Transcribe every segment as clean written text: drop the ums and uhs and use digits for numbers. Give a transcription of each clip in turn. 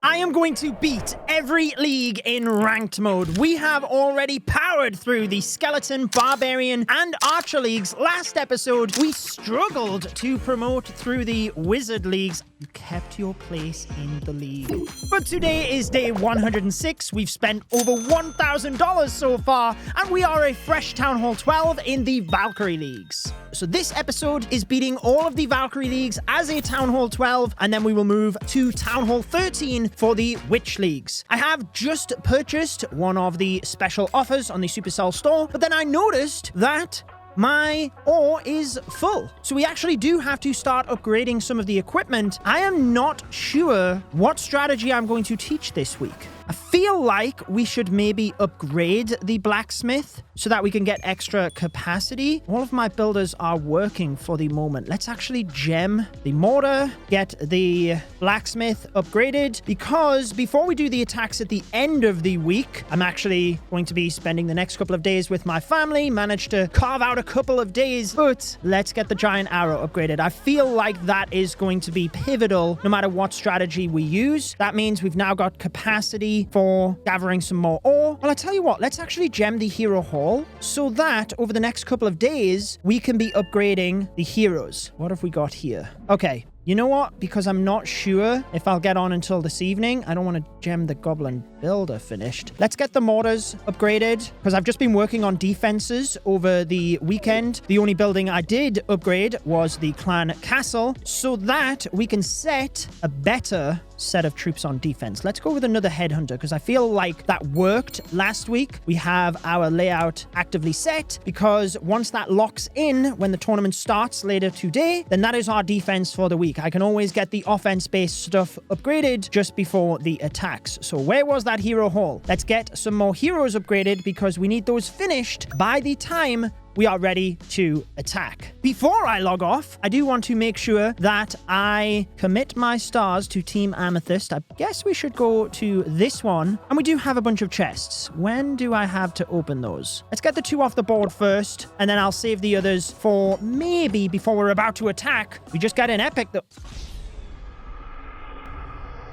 I am going to beat every league in ranked mode. We have already powered through the Skeleton, Barbarian, and Archer leagues. Last episode, we struggled to promote through the Wizard leagues. You kept your place in the league. But today is day 106. We've spent over $1,000 so far, and we are a fresh Town Hall 12 in the Valkyrie leagues. So this episode is beating all of the Valkyrie leagues as a Town Hall 12, and then we will move to Town Hall 13 for the Witch leagues. I have just purchased one of the special offers on the Supercell store, but then I noticed that my ore is full. So we actually do have to start upgrading some of the equipment. I am not sure what strategy I'm going to teach this week. I feel like we should maybe upgrade the blacksmith so that we can get extra capacity. All of my builders are working for the moment. Let's actually gem the mortar, get the blacksmith upgraded, because before we do the attacks at the end of the week, I'm actually going to be spending the next couple of days with my family. Managed to carve out a couple of days, but let's get the giant arrow upgraded. I feel like that is going to be pivotal no matter what strategy we use. That means we've now got capacity for gathering some more ore. Well, I tell you what, let's actually gem the hero hall so that over the next couple of days, we can be upgrading the heroes. What have we got here? Okay. You know what? Because I'm not sure if I'll get on until this evening, I don't want to gem the goblin builder finished. Let's get the mortars upgraded, because I've just been working on defenses over the weekend. The only building I did upgrade was the clan castle, so that we can set a better set of troops on defense. Let's go with another headhunter, because I feel like that worked last week. We have our layout actively set, because once that locks in when the tournament starts later today, then that is our defense for the week. I can always get the offense-based stuff upgraded just before the attacks. So where was that hero hall? Let's get some more heroes upgraded, because we need those finished by the time we are ready to attack. Before I log off, I do want to make sure that I commit my stars to Team Amethyst. I guess we should go to this one. And we do have a bunch of chests. When do I have to open those? Let's get the two off the board first, and then I'll save the others for maybe before we're about to attack. We just got an epic though.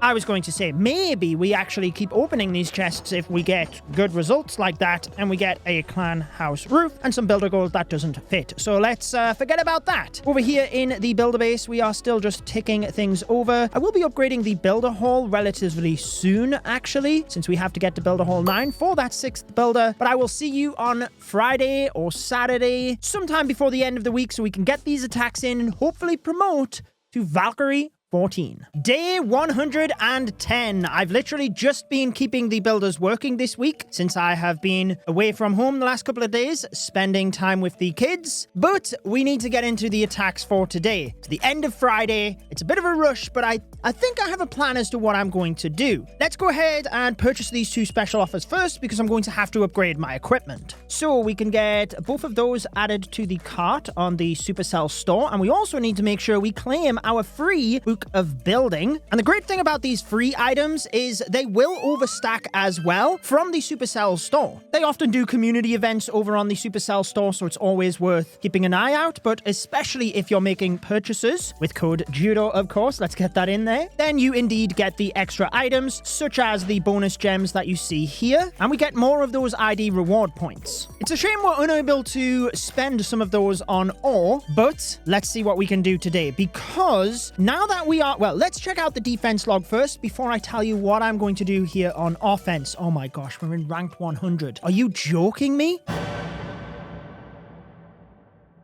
I was going to say, maybe we actually keep opening these chests if we get good results like that, and we get a clan house roof and some builder gold that doesn't fit. So let's forget about that. Over here in the builder base, we are still just ticking things over. I will be upgrading the builder hall relatively soon, actually, since we have to get to builder hall 9 for that 6th builder. But I will see you on Friday or Saturday, sometime before the end of the week, so we can get these attacks in and hopefully promote to Valkyrie 14. Day 110. I've literally just been keeping the builders working this week since I have been away from home the last couple of days, spending time with the kids. But we need to get into the attacks for today. It's the end of Friday. It's a bit of a rush, but I think I have a plan as to what I'm going to do. Let's go ahead and purchase these two special offers first, because I'm going to have to upgrade my equipment. So we can get both of those added to the cart on the Supercell store. And we also need to make sure we claim our free book of building. And the great thing about these free items is they will overstack as well from the Supercell store. They often do community events over on the Supercell store, so it's always worth keeping an eye out, but especially if you're making purchases with code Judo, of course, let's get that in there, then you indeed get the extra items, such as the bonus gems that you see here, and we get more of those ID reward points. It's a shame we're unable to spend some of those on ore, but let's see what we can do today, because now that we are, well, let's check out the defense log first before I tell you what I'm going to do here on offense. Oh my gosh, we're in ranked 100. Are you joking me?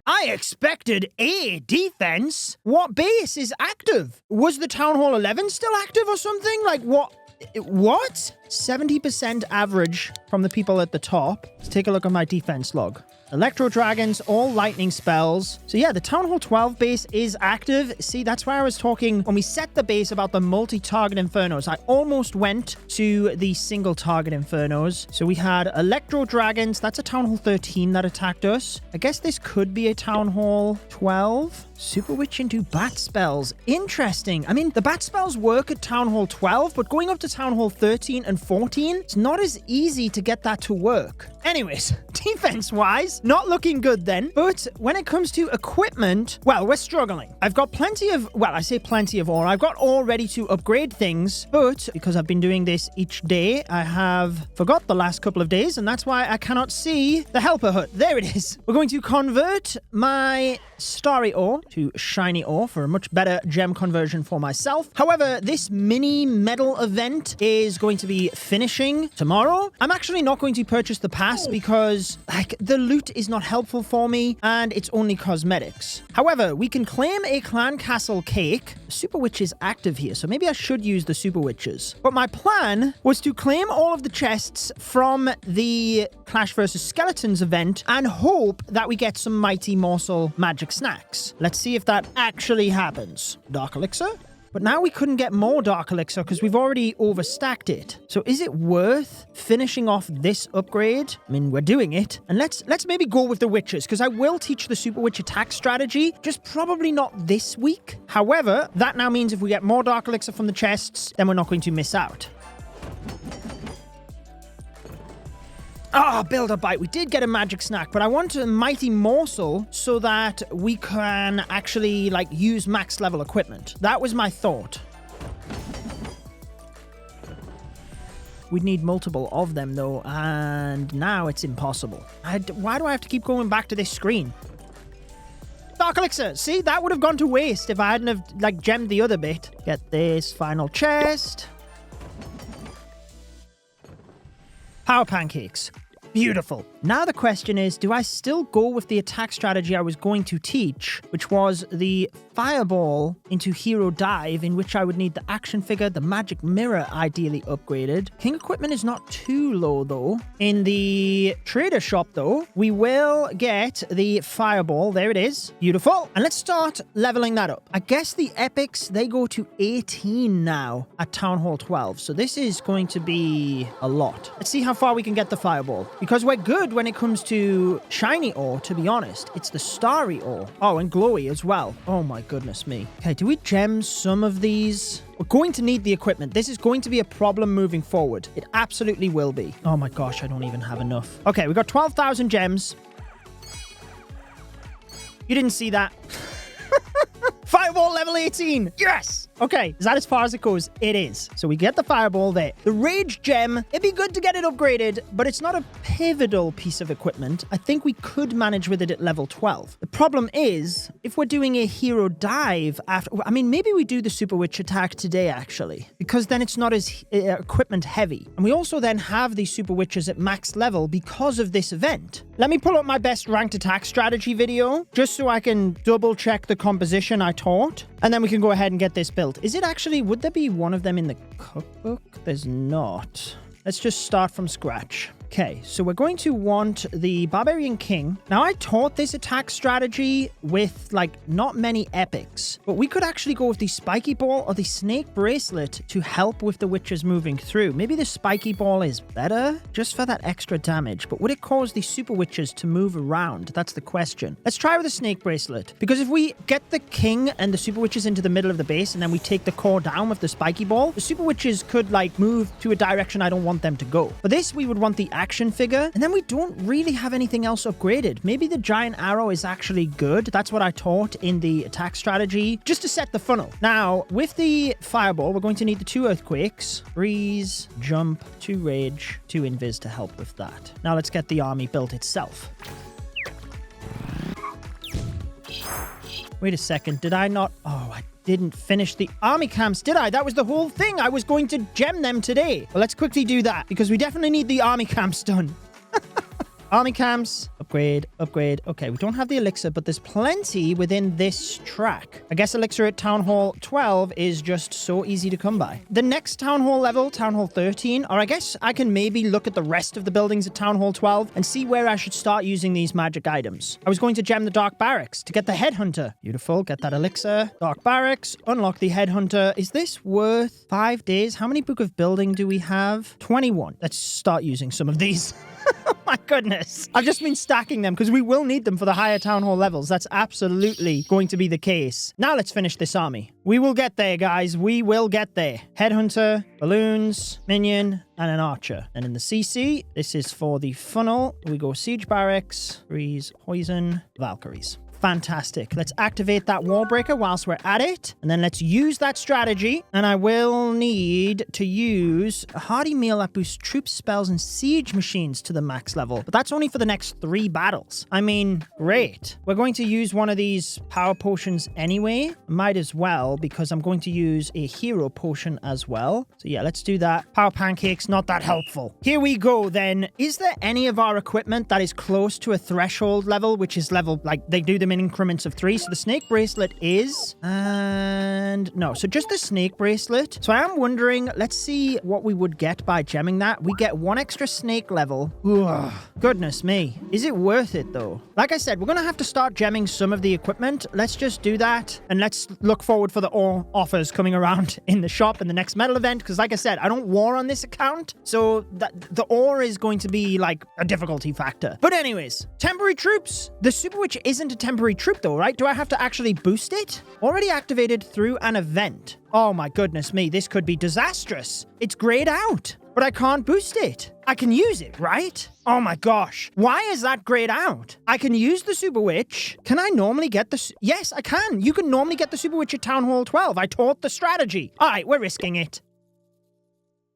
I expected a defense. What base is active? Was the Town Hall 11 still active or something? Like what? What? 70% average from the people at the top. Let's take a look at my defense log. Electro Dragons, all lightning spells. So yeah, the Town Hall 12 base is active. See, that's why I was talking when we set the base about the multi-target infernos. I almost went to the single target infernos. So we had Electro Dragons. That's a Town Hall 13 that attacked us. I guess this could be a Town Hall 12. Super Witch into bat spells. Interesting. I mean, the bat spells work at Town Hall 12, but going up to Town Hall 13 and 14. It's not as easy to get that to work. Anyways, defense-wise, not looking good then. But when it comes to equipment, well, we're struggling. I've got plenty of, well, I say plenty of ore. I've got ore ready to upgrade things, but because I've been doing this each day, I have forgot the last couple of days, and that's why I cannot see the helper hut. There it is. We're going to convert my starry ore to shiny ore for a much better gem conversion for myself. However, this mini medal event is going to be finishing tomorrow. I'm actually not going to purchase the pass because like the loot is not helpful for me and it's only cosmetics. However, we can claim a clan castle cake. Super Witch is active here, so maybe I should use the Super Witches. But my plan was to claim all of the chests from the Clash vs. Skeletons event and hope that we get some mighty morsel magic snacks. Let's see if that actually happens. Dark Elixir? But now we couldn't get more Dark Elixir because we've already overstacked it. So is it worth finishing off this upgrade? I mean, we're doing it. And let's maybe go with the Witches, because I will teach the Super Witch attack strategy, just probably not this week. However, that now means if we get more Dark Elixir from the chests, then we're not going to miss out. Ah, Builder Bite. We did get a magic snack, but I want a mighty morsel so that we can actually, like, use max level equipment. That was my thought. We'd need multiple of them, though, and now it's impossible. Why do I have to keep going back to this screen? Dark Elixir. See, that would have gone to waste if I hadn't have, like, gemmed the other bit. Get this final chest. Power pancakes. Beautiful. Now the question is, do I still go with the attack strategy I was going to teach, which was the fireball into hero dive, in which I would need the action figure, the magic mirror ideally upgraded. King equipment is not too low though. In the trader shop though, we will get the fireball. There it is. Beautiful. And let's start leveling that up. I guess the epics, they go to 18 now at Town Hall 12. So this is going to be a lot. Let's see how far we can get the fireball, because we're good when it comes to shiny ore, to be honest. It's the starry ore. Oh, and glowy as well. Oh my goodness me. Okay, do we gem some of these? We're going to need the equipment. This is going to be a problem moving forward. It absolutely will be. Oh my gosh, I don't even have enough. Okay, we got 12,000 gems. You didn't see that. Fireball level 18. Yes. Okay, is that as far as it goes? It is. So we get the fireball there. The rage gem, it'd be good to get it upgraded, but it's not a pivotal piece of equipment. I think we could manage with it at level 12. The problem is, if we're doing a hero dive after, I mean, maybe we do the Super Witch attack today, actually, because then it's not as equipment heavy. And we also then have these Super Witches at max level because of this event. Let me pull up my best ranked attack strategy video, just so I can double check the composition I taught, and then we can go ahead and get this built. Is it actually, would there be one of them in the cookbook? There's not. Let's just start from scratch. Okay, so we're going to want the Barbarian King. Now, I taught this attack strategy with, like, not many epics, but we could actually go with the Spiky Ball or the Snake Bracelet to help with the witches moving through. Maybe the Spiky Ball is better, just for that extra damage, but would it cause the Super Witches to move around? That's the question. Let's try with the Snake Bracelet, because if we get the King and the Super Witches into the middle of the base, and then we take the core down with the Spiky Ball, the Super Witches could, like, move to a direction I don't want them to go. For this, we would want the action figure, and then we don't really have anything else upgraded. Maybe the giant arrow is actually good. That's what I taught in the attack strategy, just to set the funnel. Now, with the fireball, we're going to need the 2 earthquakes, freeze, jump, 2 rage, 2 invis to help with that. Now let's get the army built itself. Wait a second, did I not? Oh, I didn't finish the army camps, did I? That was the whole thing. I was going to gem them today. Well, let's quickly do that, because we definitely need the army camps done. Army camps, upgrade, upgrade. Okay, we don't have the elixir, but there's plenty within this track. I guess elixir at Town Hall 12 is just so easy to come by. The next Town Hall level, Town Hall 13, or I guess I can maybe look at the rest of the buildings at Town Hall 12 and see where I should start using these magic items. I was going to gem the Dark Barracks to get the Headhunter. Beautiful, get that elixir. Dark Barracks, unlock the Headhunter. Is this worth 5 days? How many Book of Building do we have? 21. Let's start using some of these. Oh my goodness. I've just been stacking them because we will need them for the higher town hall levels. That's absolutely going to be the case. Now let's finish this army. We will get there, guys. We will get there. Headhunter, balloons, minion, and an archer. And in the CC, this is for the funnel. We go siege barracks, freeze, poison, Valkyries. Fantastic. Let's activate that wall breaker whilst we're at it. And then let's use that strategy. And I will need to use a hearty meal that boosts troops, spells, and siege machines to the max level. But that's only for the next 3 battles. I mean, great. We're going to use one of these power potions anyway. Might as well, because I'm going to use a hero potion as well. So yeah, let's do that. Power pancakes, not that helpful. Here we go then. Is there any of our equipment that is close to a threshold level, which is level, like they do them in increments of 3. So the snake bracelet is, and no, so just the snake bracelet. So I am wondering, let's see what we would get by gemming that. We get 1 extra snake level. Ugh, goodness me. Is it worth it though? Like I said, we're going to have to start gemming some of the equipment. Let's just do that. And let's look forward for the ore offers coming around in the shop in the next medal event. Because like I said, I don't war on this account. So the ore is going to be like a difficulty factor. But anyways, temporary troops. The Super Witch isn't a temporary troop though, right? Do I have to actually boost it? Already activated through an event. Oh my goodness me, this could be disastrous. It's grayed out, but I can't boost it. I can use it, right? Oh my gosh. Why is that grayed out? I can use the Super Witch. Can I normally get the... Yes, I can. You can normally get the Super Witch at Town Hall 12. I taught the strategy. All right, we're risking it.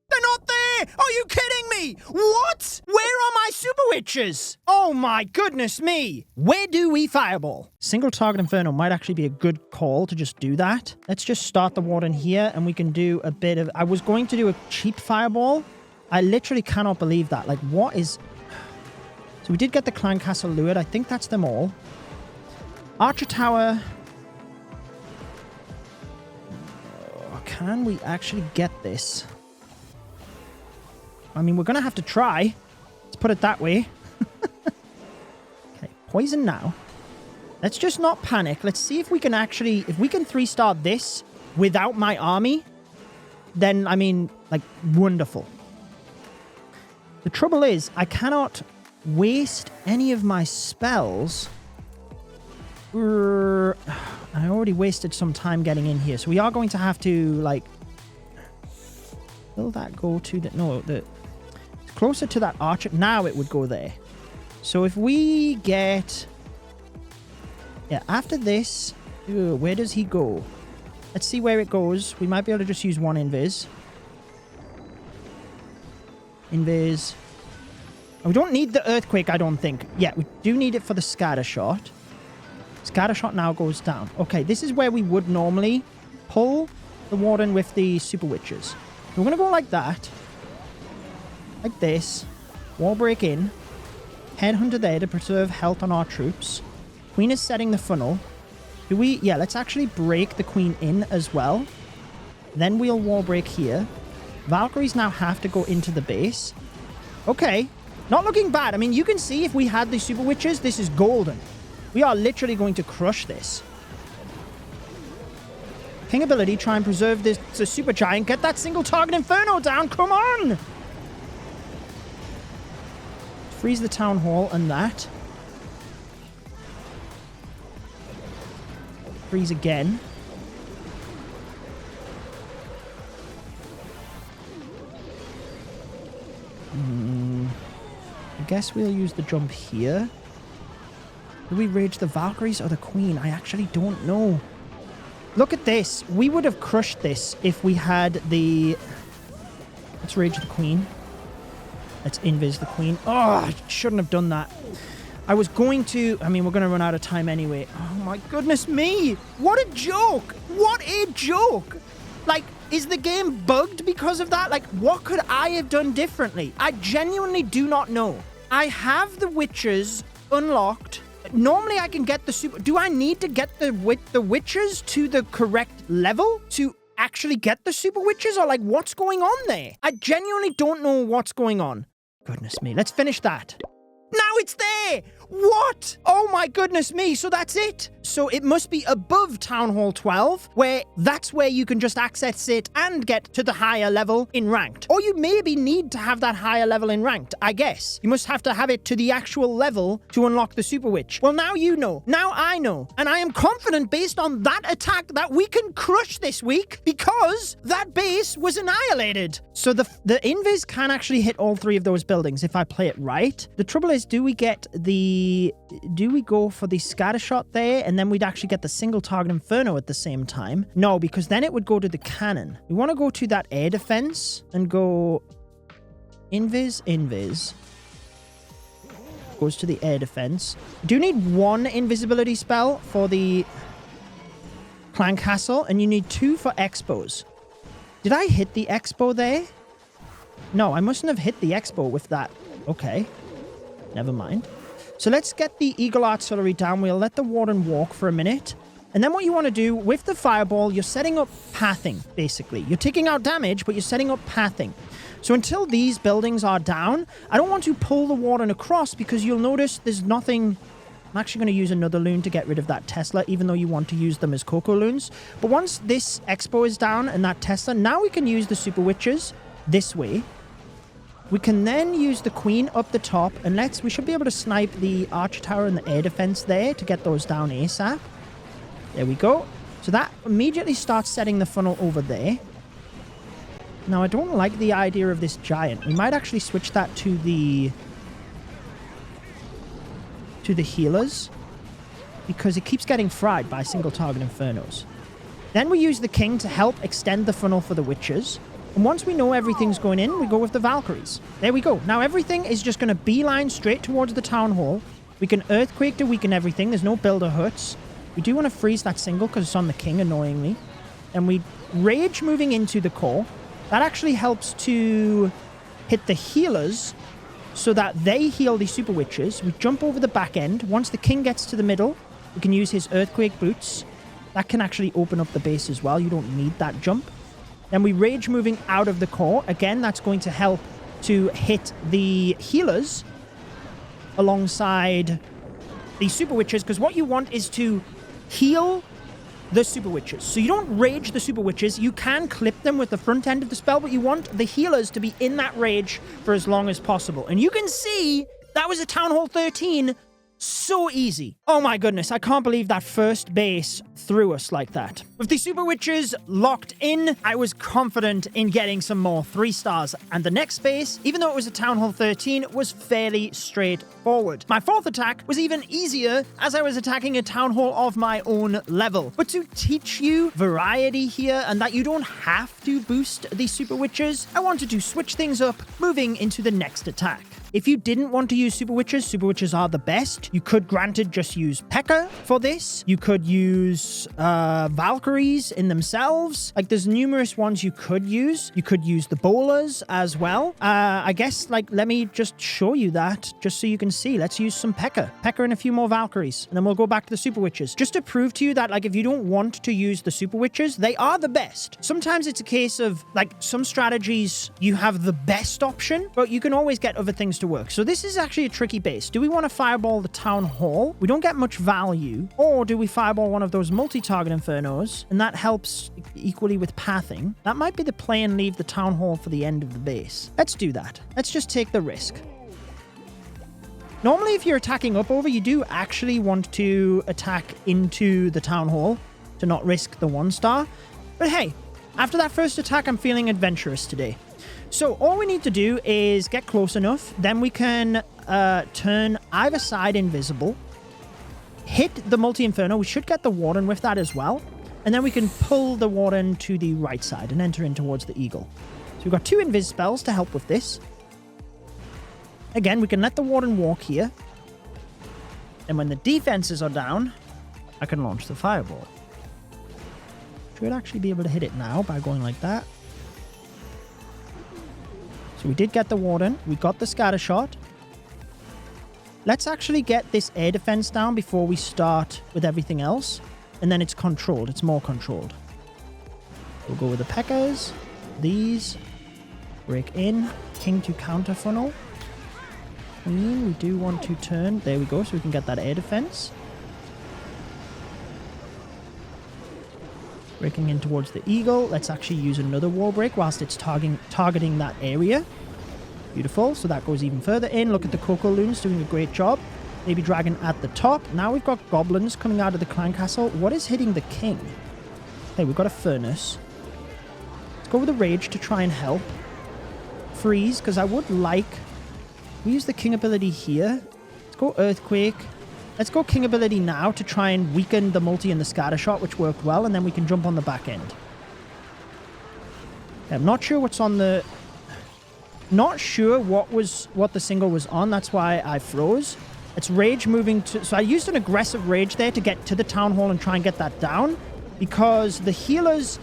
They're not there! Are you kidding me? What? Where are my Super Witches? Oh my goodness me. Where do we fireball? Single target inferno might actually be a good call to just do that. Let's just start the warden here and we can do a bit of... I was going to do a cheap fireball. I literally cannot believe that. Like, what is... So we did get the clan castle lured. I think that's them all. Archer tower. Oh, can we actually get this? I mean, we're going to have to try. Let's put it that way. Okay, poison now. Let's just not panic. Let's see if we can actually... If we can 3-star this without my army, then, I mean, like, wonderful. The trouble is, I cannot waste any of my spells. I already wasted some time getting in here. So we are going to have to, like... Will that go to the... No, the... Closer to that archer. Now it would go there. So if we get... Yeah, after this... Ew, where does he go? Let's see where it goes. We might be able to just use 1 invis. Invis. Oh, we don't need the earthquake, I don't think. Yeah, we do need it for the scatter shot. Scatter shot now goes down. Okay, this is where we would normally pull the warden with the Super Witches. We're going to go like that. Like this. Wall break in. Headhunter there to preserve health on our troops. Queen is setting the funnel. Do we... Yeah, let's actually break the queen in as well. Then we'll wall break here. Valkyries now have to go into the base. Okay. Not looking bad. I mean, you can see if we had the Super Witches, this is golden. We are literally going to crush this. King ability, try and preserve this to Super Giant. Get that single target Inferno down. Come on! Freeze the Town Hall and that. Freeze again. I guess we'll use the jump here. Do we rage the Valkyries or the Queen? I actually don't know. Look at this. We would have crushed this if we had the... Let's rage the Queen. Let's invis the Queen. Oh, I shouldn't have done that. I was going to... I mean, we're going to run out of time anyway. Oh my goodness me. What a joke. What a joke. Like, is the game bugged because of that? Like, what could I have done differently? I genuinely do not know. I have the witches unlocked. Normally I can get the super... Do I need to get the witches to the correct level to actually get the super witches? Or like, what's going on there? I genuinely don't know what's going on. Goodness me. Let's finish that. Now it's there! What? Oh my goodness me. So that's it. So it must be above Town Hall 12, where that's where you can just access it and get to the higher level in ranked. Or you maybe need to have that higher level in ranked, I guess. You must have to have it to the actual level to unlock the Super Witch. Well, now you know. Now I know. And I am confident based on that attack that we can crush this week because that base was annihilated. So the invis can actually hit all 3 of those buildings if I play it right. The trouble is, do we go for the scatter shot there and then we'd actually get the single target inferno at the same time? No, because then it would go to the cannon. We want to go to that air defense and go invis. Goes to the air defense. Do need 1 invisibility spell for the clan castle and you need 2 for expos. Did I hit the expo there? No, I mustn't have hit the expo with that. Okay. Never mind. So let's get the Eagle Artillery down. We'll let the Warden walk for a minute. And then what you want to do with the Fireball, you're setting up pathing, basically. You're taking out damage, but you're setting up pathing. So until these buildings are down, I don't want to pull the Warden across because you'll notice there's nothing... I'm actually going to use another loon to get rid of that Tesla, even though you want to use them as Cocoa loons. But once this Expo is down and that Tesla, now we can use the Super Witches this way. We can then use the Queen up the top, and we should be able to snipe the Archer Tower and the air defense there to get those down ASAP. There we go. So that immediately starts setting the funnel over there. Now, I don't like the idea of this giant. We might actually switch that to the healers, because it keeps getting fried by single target infernos. Then we use the king to help extend the funnel for the witches. And once we know everything's going in, we go with the Valkyries. There we go. Now everything is just going to beeline straight towards the town hall. We can earthquake to weaken everything. There's no builder huts. We do want to freeze that single because it's on the king, annoyingly. And we rage moving into the core. That actually helps to hit the healers so that they heal the super witches. We jump over the back end. Once the king gets to the middle, we can use his earthquake boots. That can actually open up the base as well. You don't need that jump. Then we rage moving out of the core. Again, that's going to help to hit the healers alongside the super witches, because what you want is to heal the super witches. So you don't rage the super witches. You can clip them with the front end of the spell, but you want the healers to be in that rage for as long as possible. And you can see that was a Town Hall 13. So easy. Oh my goodness, I can't believe that first base threw us like that. With the Super Witches locked in, I was confident in getting some more 3 stars. And the next base, even though it was a Town Hall 13, was fairly straightforward. My 4th attack was even easier as I was attacking a Town Hall of my own level. But to teach you variety here and that you don't have to boost the Super Witches, I wanted to switch things up, moving into the next attack. If you didn't want to use Super Witches are the best. You could, granted, just use P.E.K.K.A. for this. You could use Valkyries in themselves. Like, there's numerous ones you could use. You could use the Bowlers as well. I guess, like, let me just show you that, just so you can see. Let's use some P.E.K.K.A. P.E.K.K.A. and a few more Valkyries. And then we'll go back to the Super Witches. Just to prove to you that, like, if you don't want to use the Super Witches, they are the best. Sometimes it's a case of, like, some strategies, you have the best option, but you can always get other things to work. So this is actually a tricky base. Do we want to fireball the town hall? We don't get much value. Or do we fireball one of those multi-target infernos? And that helps equally with pathing. That might be the play and leave the town hall for the end of the base. Let's do that. Let's just take the risk. Normally, if you're attacking up over, you do actually want to attack into the town hall to not risk the 1-star. But hey, after that first attack, I'm feeling adventurous today. So all we need to do is get close enough. Then we can turn either side invisible. Hit the multi-inferno. We should get the warden with that as well. And then we can pull the warden to the right side and enter in towards the eagle. So we've got 2 invis spells to help with this. Again, we can let the warden walk here. And when the defenses are down, I can launch the fireball. Should actually be able to hit it now by going like that. So we did get the warden. We got the scatter shot. Let's actually get this air defense down before we start with everything else. And then it's controlled. It's more controlled. We'll go with the P.E.K.K.A.s. These. Break in. King to counter funnel. Queen, we do want to turn. There we go. So we can get that air defense. Breaking in towards the eagle. Let's actually use another wall break whilst it's targeting that area. Beautiful. So that goes even further in. Look at the Cocoa Loons doing a great job. Baby dragon at the top. Now we've got goblins coming out of the clan castle. What is hitting the king? Okay, we've got a furnace. Let's go with a rage to try and help. Freeze, because I would like... We use the king ability here. Let's go earthquake. Let's go king ability now to try and weaken the multi and the scatter shot, which worked well, and then we can jump on the back end. Okay, I'm not sure what's on the... Not sure what the single was on. That's why I froze. It's rage moving to... So I used an aggressive rage there to get to the town hall and try and get that down, because the healers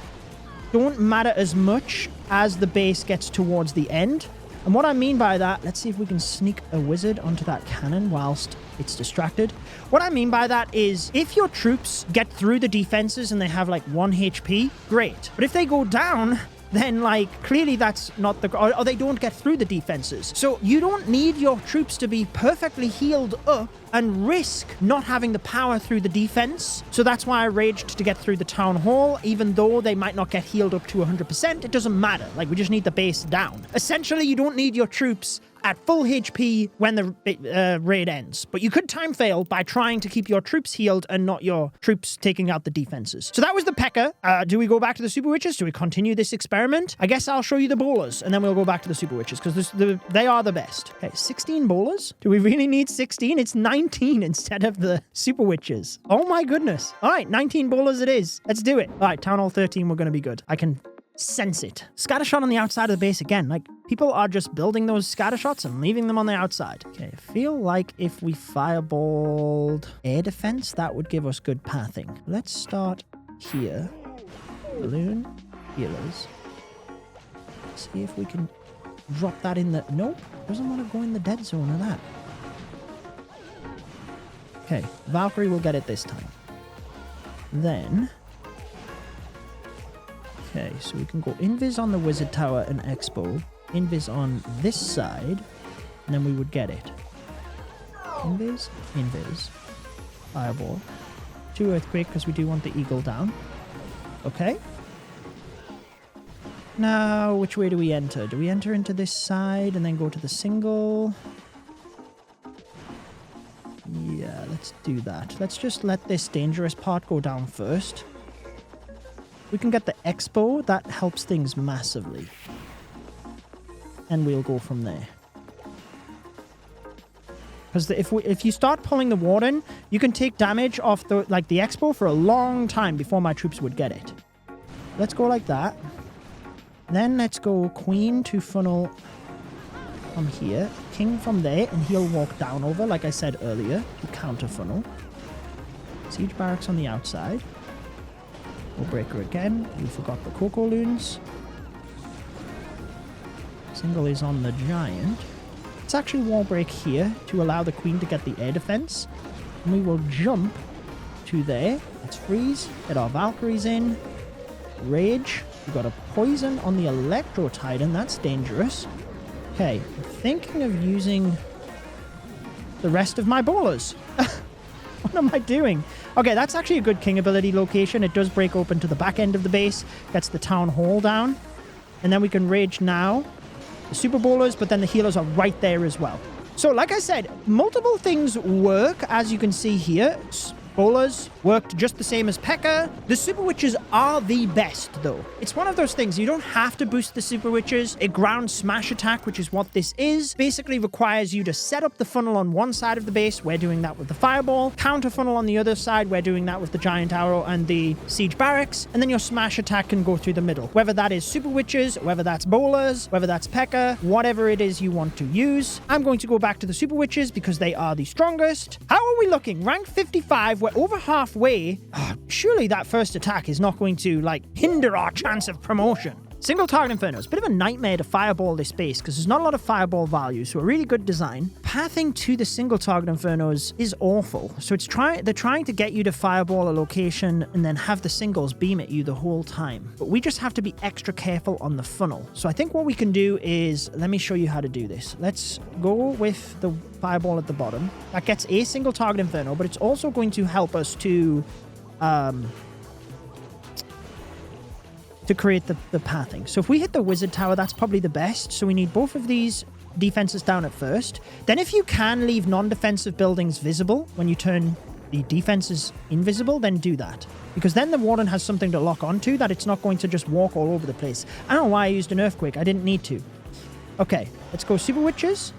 don't matter as much as the base gets towards the end. And what I mean by that, let's see if we can sneak a wizard onto that cannon whilst it's distracted. What I mean by that is if your troops get through the defenses and they have like 1 HP, great. But if they go down, then like clearly that's not the... Or they don't get through the defenses. So you don't need your troops to be perfectly healed up and risk not having the power through the defense. So that's why I raged to get through the town hall. Even though they might not get healed up to 100%, it doesn't matter. Like, we just need the base down. Essentially, you don't need your troops at full HP when the raid ends. But you could time fail by trying to keep your troops healed and not your troops taking out the defenses. So that was the P.E.K.K.A. Do we go back to the Super Witches? Do we continue this experiment? I guess I'll show you the bowlers, and then we'll go back to the Super Witches, because they are the best. Okay, 16 bowlers? Do we really need 16? It's 19 instead of the Super Witches. Oh my goodness. All right, 19 bowlers it is. Let's do it. All right, Town Hall 13, we're going to be good. I can sense it. Scattershot on the outside of the base again. Like, people are just building those scattershots and leaving them on the outside. Okay, I feel like if we fireballed air defense, that would give us good pathing. Let's start here. Balloon, healers. See if we can drop that in the... Nope, doesn't want to go in the dead zone of that. Okay, Valkyrie will get it this time. Then... Okay, so we can go invis on the wizard tower and expo, invis on this side, and then we would get it. Invis, invis, fireball, 2 earthquake because we do want the eagle down. Okay. Now, which way do we enter? Do we enter into this side and then go to the single? Yeah, let's do that. Let's just let this dangerous part go down first. We can get the expo. That helps things massively. And we'll go from there. Because if you start pulling the warden, you can take damage off the expo for a long time before my troops would get it. Let's go like that. Then let's go queen to funnel from here, king from there, and he'll walk down over, like I said earlier, to counter funnel. Siege barracks on the outside. Wall breaker again. You forgot the Cocoa Loons. Single is on the giant. Let's actually wall break here to allow the queen to get the air defense. And we will jump to there. Let's freeze. Get our Valkyries in. Rage. We've got a poison on the Electro Titan. That's dangerous. Okay, I'm thinking of using the rest of my bowlers. What am I doing? Okay, that's actually a good king ability location. It does break open to the back end of the base. Gets the town hall down. And then we can rage now. The super bowlers, but then the healers are right there as well. So, like I said, multiple things work, as you can see here. Bowlers worked just the same as P.E.K.K.A. The Super Witches are the best, though. It's one of those things. You don't have to boost the Super Witches. A ground smash attack, which is what this is, basically requires you to set up the funnel on one side of the base. We're doing that with the fireball. Counter funnel on the other side. We're doing that with the giant arrow and the siege barracks. And then your smash attack can go through the middle. Whether that is Super Witches, whether that's bowlers, whether that's P.E.K.K.A., whatever it is you want to use. I'm going to go back to the Super Witches because they are the strongest. How are we looking? Rank 55. We're over halfway. Oh, surely that first attack is not going to, hinder our chance of promotion. Single target inferno. It's a bit of a nightmare to fireball this base because there's not a lot of fireball value, so a really good design. Pathing to the single target infernos is awful. So they're trying to get you to fireball a location and then have the singles beam at you the whole time. But we just have to be extra careful on the funnel. So I think what we can do is, let me show you how to do this. Let's go with the fireball at the bottom. That gets a single target inferno, but it's also going to help us to to create the pathing. So if we hit the wizard tower, that's probably the best. So we need both of these defenses down at first. Then if you can leave non-defensive buildings visible when you turn the defenses invisible, then do that. Because then the warden has something to lock onto that it's not going to just walk all over the place. I don't know why I used an earthquake. I didn't need to. Okay, let's go super witches.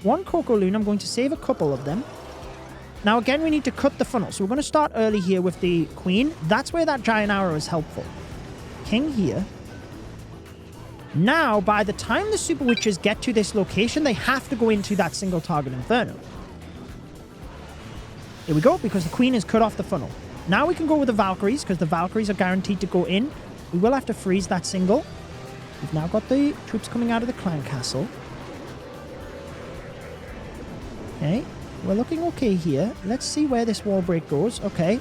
1 cocoa loon. I'm going to save a couple of them. Now again, we need to cut the funnel. So we're going to start early here with the queen. That's where that giant arrow is helpful. King here. Now, by the time the super witches get to this location, they have to go into that single target inferno. Here we go, because the queen has cut off the funnel. Now we can go with the Valkyries, because the Valkyries are guaranteed to go in. We will have to freeze that single. We've now got the troops coming out of the clan castle. Okay, we're looking okay here. Let's see where this wall break goes. Okay,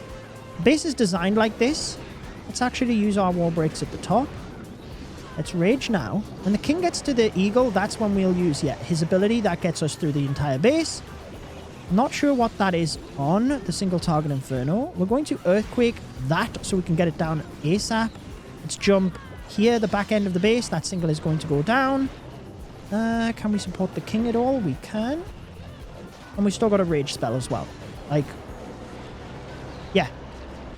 base is designed like this. Let's actually use our wall breaks at the top. Let's rage now. When the king gets to the eagle, that's when we'll use, his ability. That gets us through the entire base. Not sure what that is on the single target inferno. We're going to earthquake that so we can get it down ASAP. Let's jump here, the back end of the base. That single is going to go down. Can we support the king at all? We can. And we still got a rage spell as well. Like, yeah.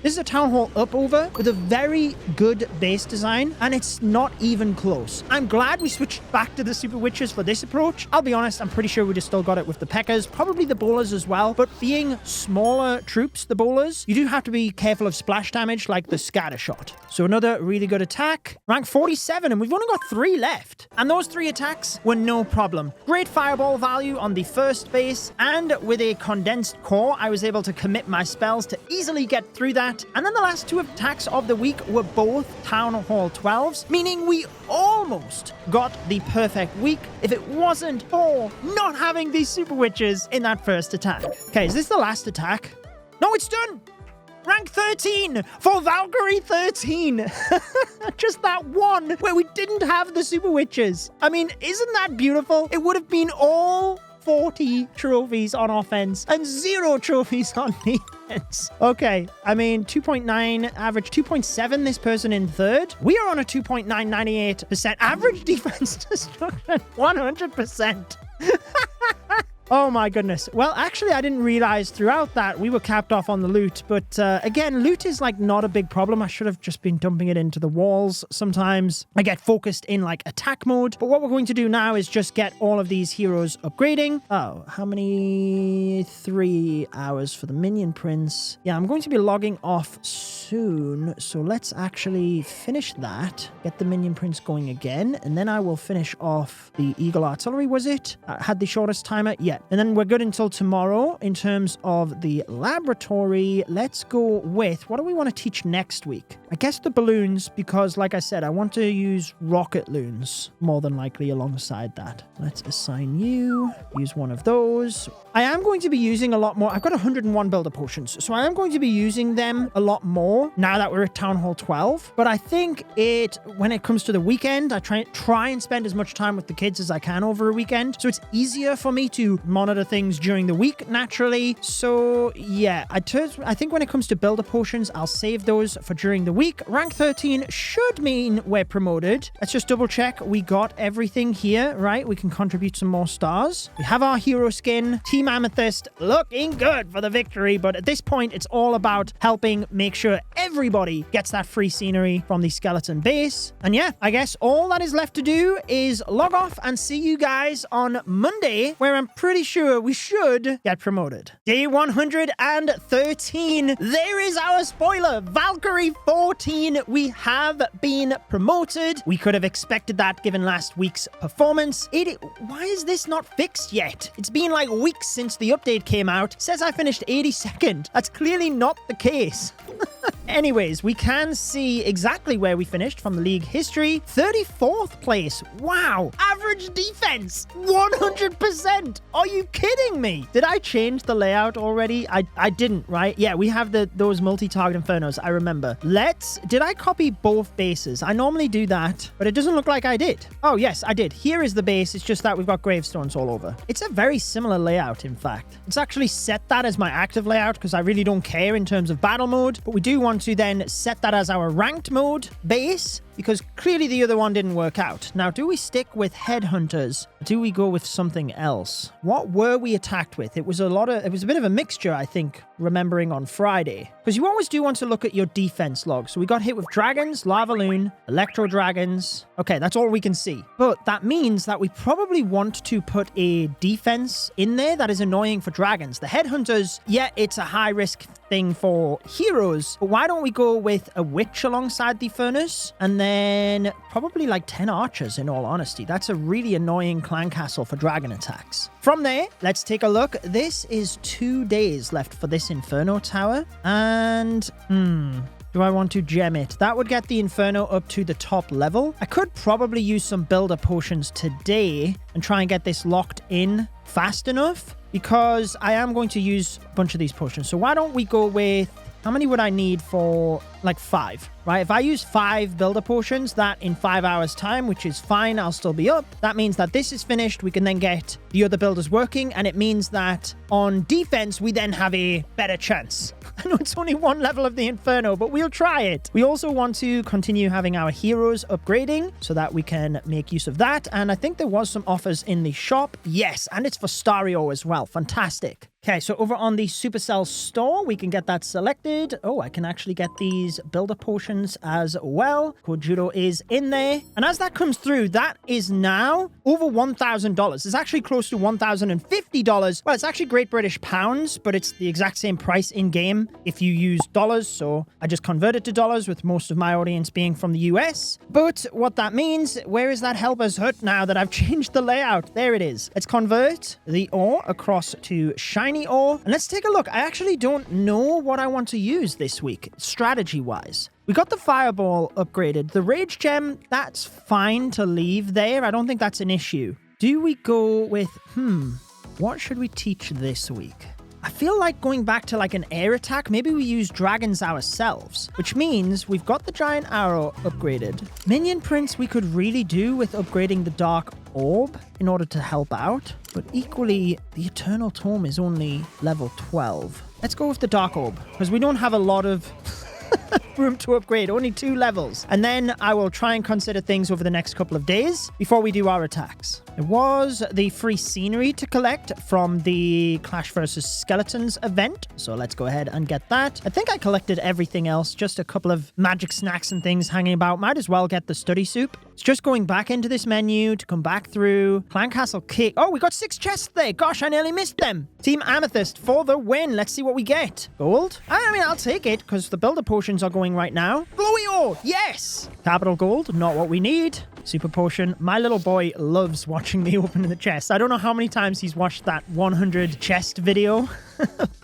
This is a Town Hall up-over with a very good base design, and it's not even close. I'm glad we switched back to the Super Witches for this approach. I'll be honest, I'm pretty sure we'd have still got it with the P.E.K.K.A.s, probably the Bowlers as well, but being smaller troops, the Bowlers, you do have to be careful of splash damage like the Scatter Shot. So another really good attack. Rank 47, and we've only got 3 left. And those 3 attacks were no problem. Great fireball value on the first base, and with a condensed core, I was able to commit my spells to easily get through that. And then the last 2 attacks of the week were both Town Hall 12s, meaning we almost got the perfect week if it wasn't for not having these Super Witches in that first attack. Okay, is this the last attack? No, it's done! Rank 13 for Valkyrie 13. Just that one where we didn't have the Super Witches. I mean, isn't that beautiful? It would have been all 40 trophies on offense and 0 trophies on defense. Okay, I mean, 2.9 average, 2.7 this person in third. We are on a 2.998% average defense destruction, 100%. Oh my goodness. Well, actually, I didn't realize throughout that we were capped off on the loot. But again, loot is like not a big problem. I should have just been dumping it into the walls. Sometimes I get focused in like attack mode. But what we're going to do now is just get all of these heroes upgrading. Oh, how many? 3 hours for the minion prince. Yeah, I'm going to be logging off soon. So let's actually finish that. Get the minion prince going again. And then I will finish off the Eagle Artillery, was it? Had the shortest timer? Yeah. And then we're good until tomorrow in terms of the laboratory. Let's go with, what do we want to teach next week? I guess the balloons, because like I said, I want to use rocket loons more than likely alongside that. Let's assign you. Use one of those. I am going to be using a lot more. I've got 101 builder potions, so I am going to be using them a lot more now that we're at Town Hall 12. But I think when it comes to the weekend, I try and spend as much time with the kids as I can over a weekend. So it's easier for me to monitor things during the week naturally. So yeah, I think when it comes to builder potions, I'll save those for during the week. Rank 13 should mean we're promoted. Let's just double check. We got everything here, right? We can contribute some more stars. We have our hero skin. Team Amethyst looking good for the victory. But at this point, it's all about helping make sure everybody gets that free scenery from the skeleton base. And yeah, I guess all that is left to do is log off and see you guys on Monday, where I'm pretty sure we should get promoted. Day 113. There is our spoiler. Valkyrie 14. We have been promoted. We could have expected that given last week's performance. Why is this not fixed yet? It's been like weeks since the update came out. It says I finished 82nd. That's clearly not the case. Anyways, we can see exactly where we finished from the league history. 34th place. Wow. Average defense. 100%. Are you kidding me? Did I change the layout already? I didn't, right? Yeah, we have those multi-target infernos. I remember. Did I copy both bases? I normally do that, but it doesn't look like I did. Oh, yes, I did. Here is the base. It's just that we've got gravestones all over. It's a very similar layout, in fact. It's actually set that as my active layout because I really don't care in terms of battle mode, but we do want want to then set that as our ranked mode base, because clearly the other one didn't work out. Now, do we stick with headhunters? Do we go with something else? What were we attacked with? It was a bit of a mixture, I think, remembering on Friday. Because you always do want to look at your defense log. So we got hit with dragons, lava loon, electro dragons. Okay, that's all we can see. But that means that we probably want to put a defense in there that is annoying for dragons. The headhunters, yeah, it's a high risk thing for heroes, but why don't we go with a witch alongside the furnace, and then probably like 10 archers, in all honesty. That's a really annoying clan castle for dragon attacks. From there, let's take a look. This is 2 days left for this Inferno tower, and do I want to gem it? That would get the Inferno up to the top level. I could probably use some builder potions today and try and get this locked in fast enough, because I am going to use a bunch of these potions. So why don't we go with, how many would I need for, like 5, right? If I use 5 builder potions, that in 5 hours time, which is fine, I'll still be up. That means that this is finished. We can then get the other builders working, and it means that on defense, we then have a better chance. I know it's only 1 level of the Inferno, but we'll try it. We also want to continue having our heroes upgrading so that we can make use of that. And I think there was some offers in the shop. Yes, and it's for Stario as well. Fantastic. Okay, so over on the Supercell store, we can get that selected. Oh, I can actually get these builder potions as well. Code Judo is in there. And as that comes through, that is now over $1,000. It's actually close to $1,050. Well, it's actually Great British pounds, but it's the exact same price in game if you use dollars. So I just converted to dollars, with most of my audience being from the US. But what that means, where is that helper's hut now that I've changed the layout? There it is. Let's convert the ore across to shiny ore. And let's take a look. I actually don't know what I want to use this week, strategy-wise. We got the fireball upgraded. The rage gem, that's fine to leave there. I don't think that's an issue. Do we go with, what should we teach this week? I feel like going back to like an air attack, maybe we use dragons ourselves, which means we've got the giant arrow upgraded. Minion prince we could really do with upgrading the dark orb in order to help out, but equally the eternal tome is only level 12. Let's go with the dark orb, because we don't have a lot of room to upgrade, only 2 levels. And then I will try and consider things over the next couple of days before we do our attacks. There was the free scenery to collect from the Clash vs. Skeletons event, so let's go ahead and get that. I think I collected everything else, just a couple of magic snacks and things hanging about. Might as well get the study soup. It's just going back into this menu to come back through. Clan Castle Cake. Oh, we got 6 chests there. Gosh, I nearly missed them. Team Amethyst for the win. Let's see what we get. Gold? I mean, I'll take it, because the builder potions are going right now. Glowy ore. Yes. Capital gold. Not what we need. Super potion. My little boy loves watching me open the chest. I don't know how many times he's watched that 100 chest video.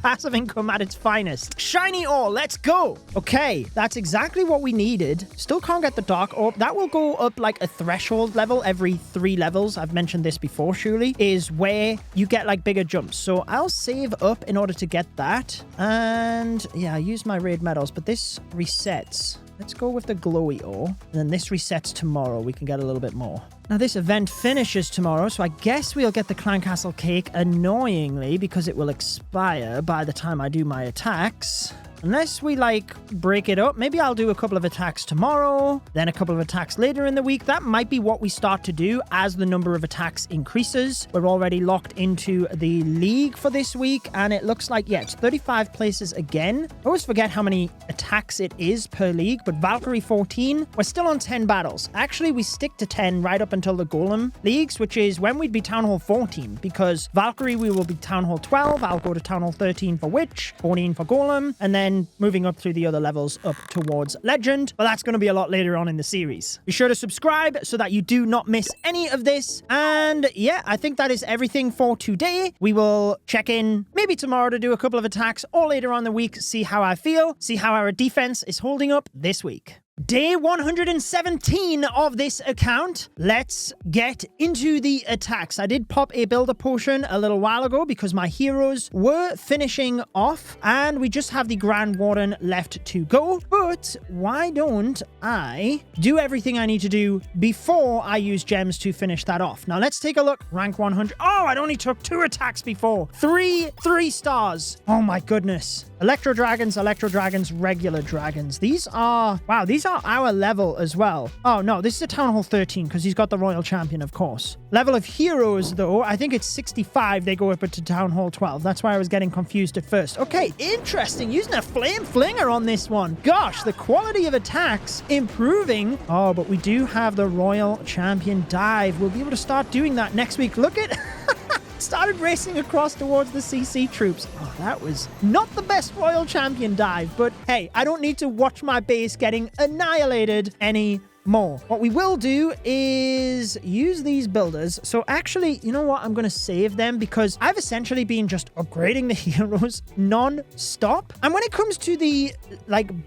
Passive income at its finest. Shiny ore, let's go. Okay, that's exactly what we needed. Still can't get the dark orb. That will go up like a threshold level every 3 levels. I've mentioned this before, surely, is where you get like bigger jumps. So I'll save up in order to get that. And yeah, I use my raid medals, but this resets. Let's go with the glowy ore. And then this resets tomorrow. We can get a little bit more. Now, this event finishes tomorrow, so I guess we'll get the Clan Castle Cake annoyingly, because it will expire by the time I do my attacks. Unless we, like, break it up. Maybe I'll do a couple of attacks tomorrow, then a couple of attacks later in the week. That might be what we start to do as the number of attacks increases. We're already locked into the league for this week, and it looks like, yeah, it's 35 places again. I always forget how many attacks it is per league, but Valkyrie 14, we're still on 10 battles. Actually, we stick to 10 right up until the Golem leagues, which is when we'd be Town Hall 14, because Valkyrie, we will be Town Hall 12. I'll go to Town Hall 13 for Witch, 14 for Golem, and then moving up through the other levels up towards Legend. But that's going to be a lot later on in the series. Be sure to subscribe so that you do not miss any of this. And yeah, I think that is everything for today. We will check in maybe tomorrow to do a couple of attacks, or later on in the week, see how I feel, see how our defense is holding up this week. Day 117 of this account. Let's get into the attacks. I did pop a builder potion a little while ago because my heroes were finishing off and we just have the Grand Warden left to go. But why don't I do everything I need to do before I use gems to finish that off? Now let's take a look. Rank 100. Oh, it only took 2 attacks before. 3 stars. Oh my goodness. Electro dragons, regular dragons. These are, wow, these are our level as well. Oh no, this is a Town Hall 13 because he's got the Royal Champion, of course. Level of heroes though, I think it's 65. They go up to Town Hall 12. That's why I was getting confused at first. Okay, interesting. Using a flame flinger on this one. Gosh, the quality of attacks improving. Oh, but we do have the Royal Champion dive. We'll be able to start doing that next week. Look at... started racing across towards the CC troops. Oh, that was not the best Royal Champion dive, but hey, I don't need to watch my base getting annihilated anymore. What we will do is use these builders. So actually, you know what? I'm going to save them because I've essentially been just upgrading the heroes non-stop. And when it comes to the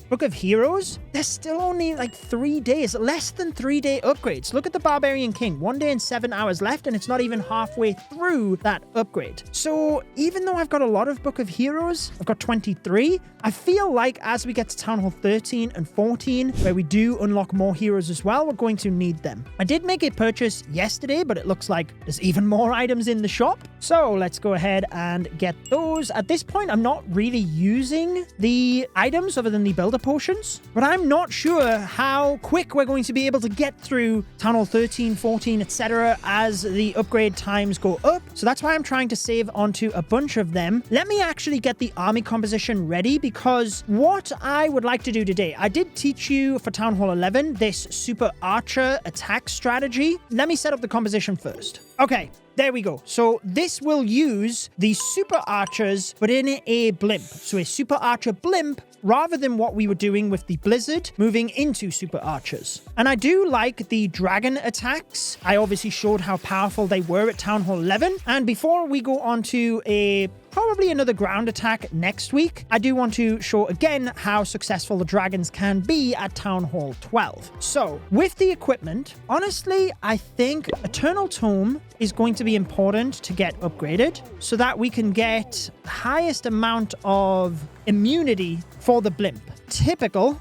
Book of Heroes, there's still only 3 days, less than 3-day upgrades. Look at the Barbarian King, 1 day and 7 hours left, and it's not even halfway through that upgrade. So even though I've got a lot of Book of Heroes, I've got 23, I feel like as we get to Town Hall 13 and 14, where we do unlock more heroes as well, we're going to need them. I did make a purchase yesterday, but it looks like there's even more items in the shop. So let's go ahead and get those. At this point, I'm not really using the items other than the builder potions, but I'm not sure how quick we're going to be able to get through Town Hall 13, 14, etc. as the upgrade times go up. So that's why I'm trying to save onto a bunch of them. Let me actually get the army composition ready because what I would like to do today, I did teach you for Town Hall 11 this super archer attack strategy. Let me set up the composition first. Okay, there we go. So this will use the super archers, but in a blimp. So a super archer blimp rather than what we were doing with the blizzard, moving into super archers. And I do like the dragon attacks. I obviously showed how powerful they were at Town Hall 11. And before we go on to probably another ground attack next week, I do want to show again how successful the dragons can be at Town Hall 12. So with the equipment, honestly, I think Eternal Tome is going to be important to get upgraded so that we can get the highest amount of immunity for the blimp. Typical.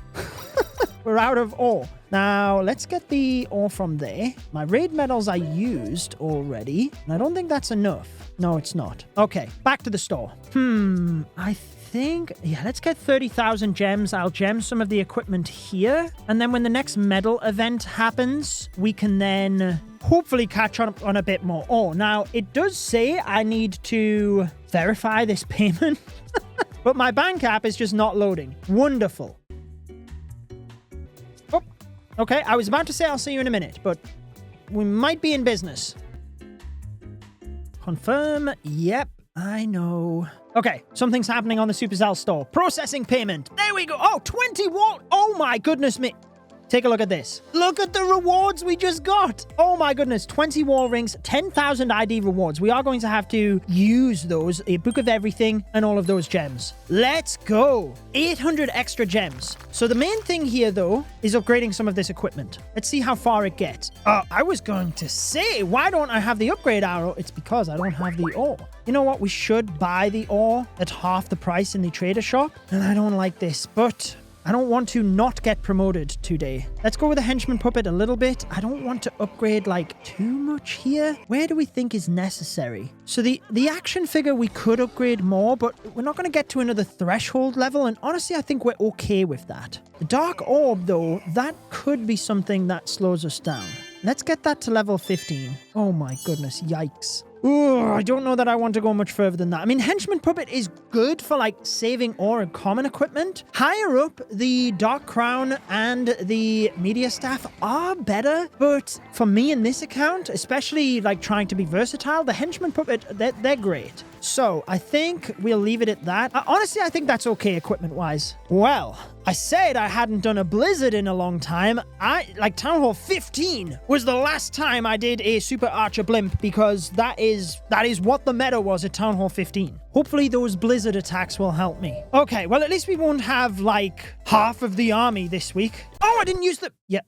We're out of ore. Now, let's get the ore from there. My raid medals I used already, and I don't think that's enough. No, it's not. Okay, back to the store. I think, yeah, let's get 30,000 gems. I'll gem some of the equipment here. And then when the next medal event happens, we can then hopefully catch up on a bit more ore. Now, it does say I need to verify this payment, but my bank app is just not loading. Wonderful. Oh, okay, I was about to say I'll see you in a minute, but we might be in business. Confirm. Yep, I know. Okay, something's happening on the Supercell store. Processing payment. There we go. Oh, 21. Oh my goodness me. Take a look at this. Look at the rewards we just got. Oh my goodness. 20 war rings, 10,000 ID rewards. We are going to have to use those, a book of everything and all of those gems. Let's go. 800 extra gems. So the main thing here though is upgrading some of this equipment. Let's see how far it gets. I was going to say, why don't I have the upgrade arrow? It's because I don't have the ore. You know what? We should buy the ore at half the price in the trader shop. And I don't like this, but I don't want to not get promoted today. Let's go with the henchman puppet a little bit. I don't want to upgrade too much here. Where do we think is necessary? So the action figure we could upgrade more, but we're not going to get to another threshold level. And honestly, I think we're okay with that. The dark orb though, that could be something that slows us down. Let's get that to level 15. Oh my goodness, yikes. Ooh, I don't know that I want to go much further than that. I mean, Henchman Puppet is good for saving ore and common equipment. Higher up, the Dark Crown and the Media Staff are better. But for me in this account, especially trying to be versatile, the Henchman Puppet, they're great. So I think we'll leave it at that. Honestly, I think that's okay equipment-wise. Well, I said I hadn't done a blizzard in a long time. Town Hall 15 was the last time I did a super Super Archer Blimp because that is what the meta was at Town Hall 15. Hopefully those blizzard attacks will help me. Okay, well, at least we won't have, like, half of the army this week. Oh, I didn't use the... Yeah.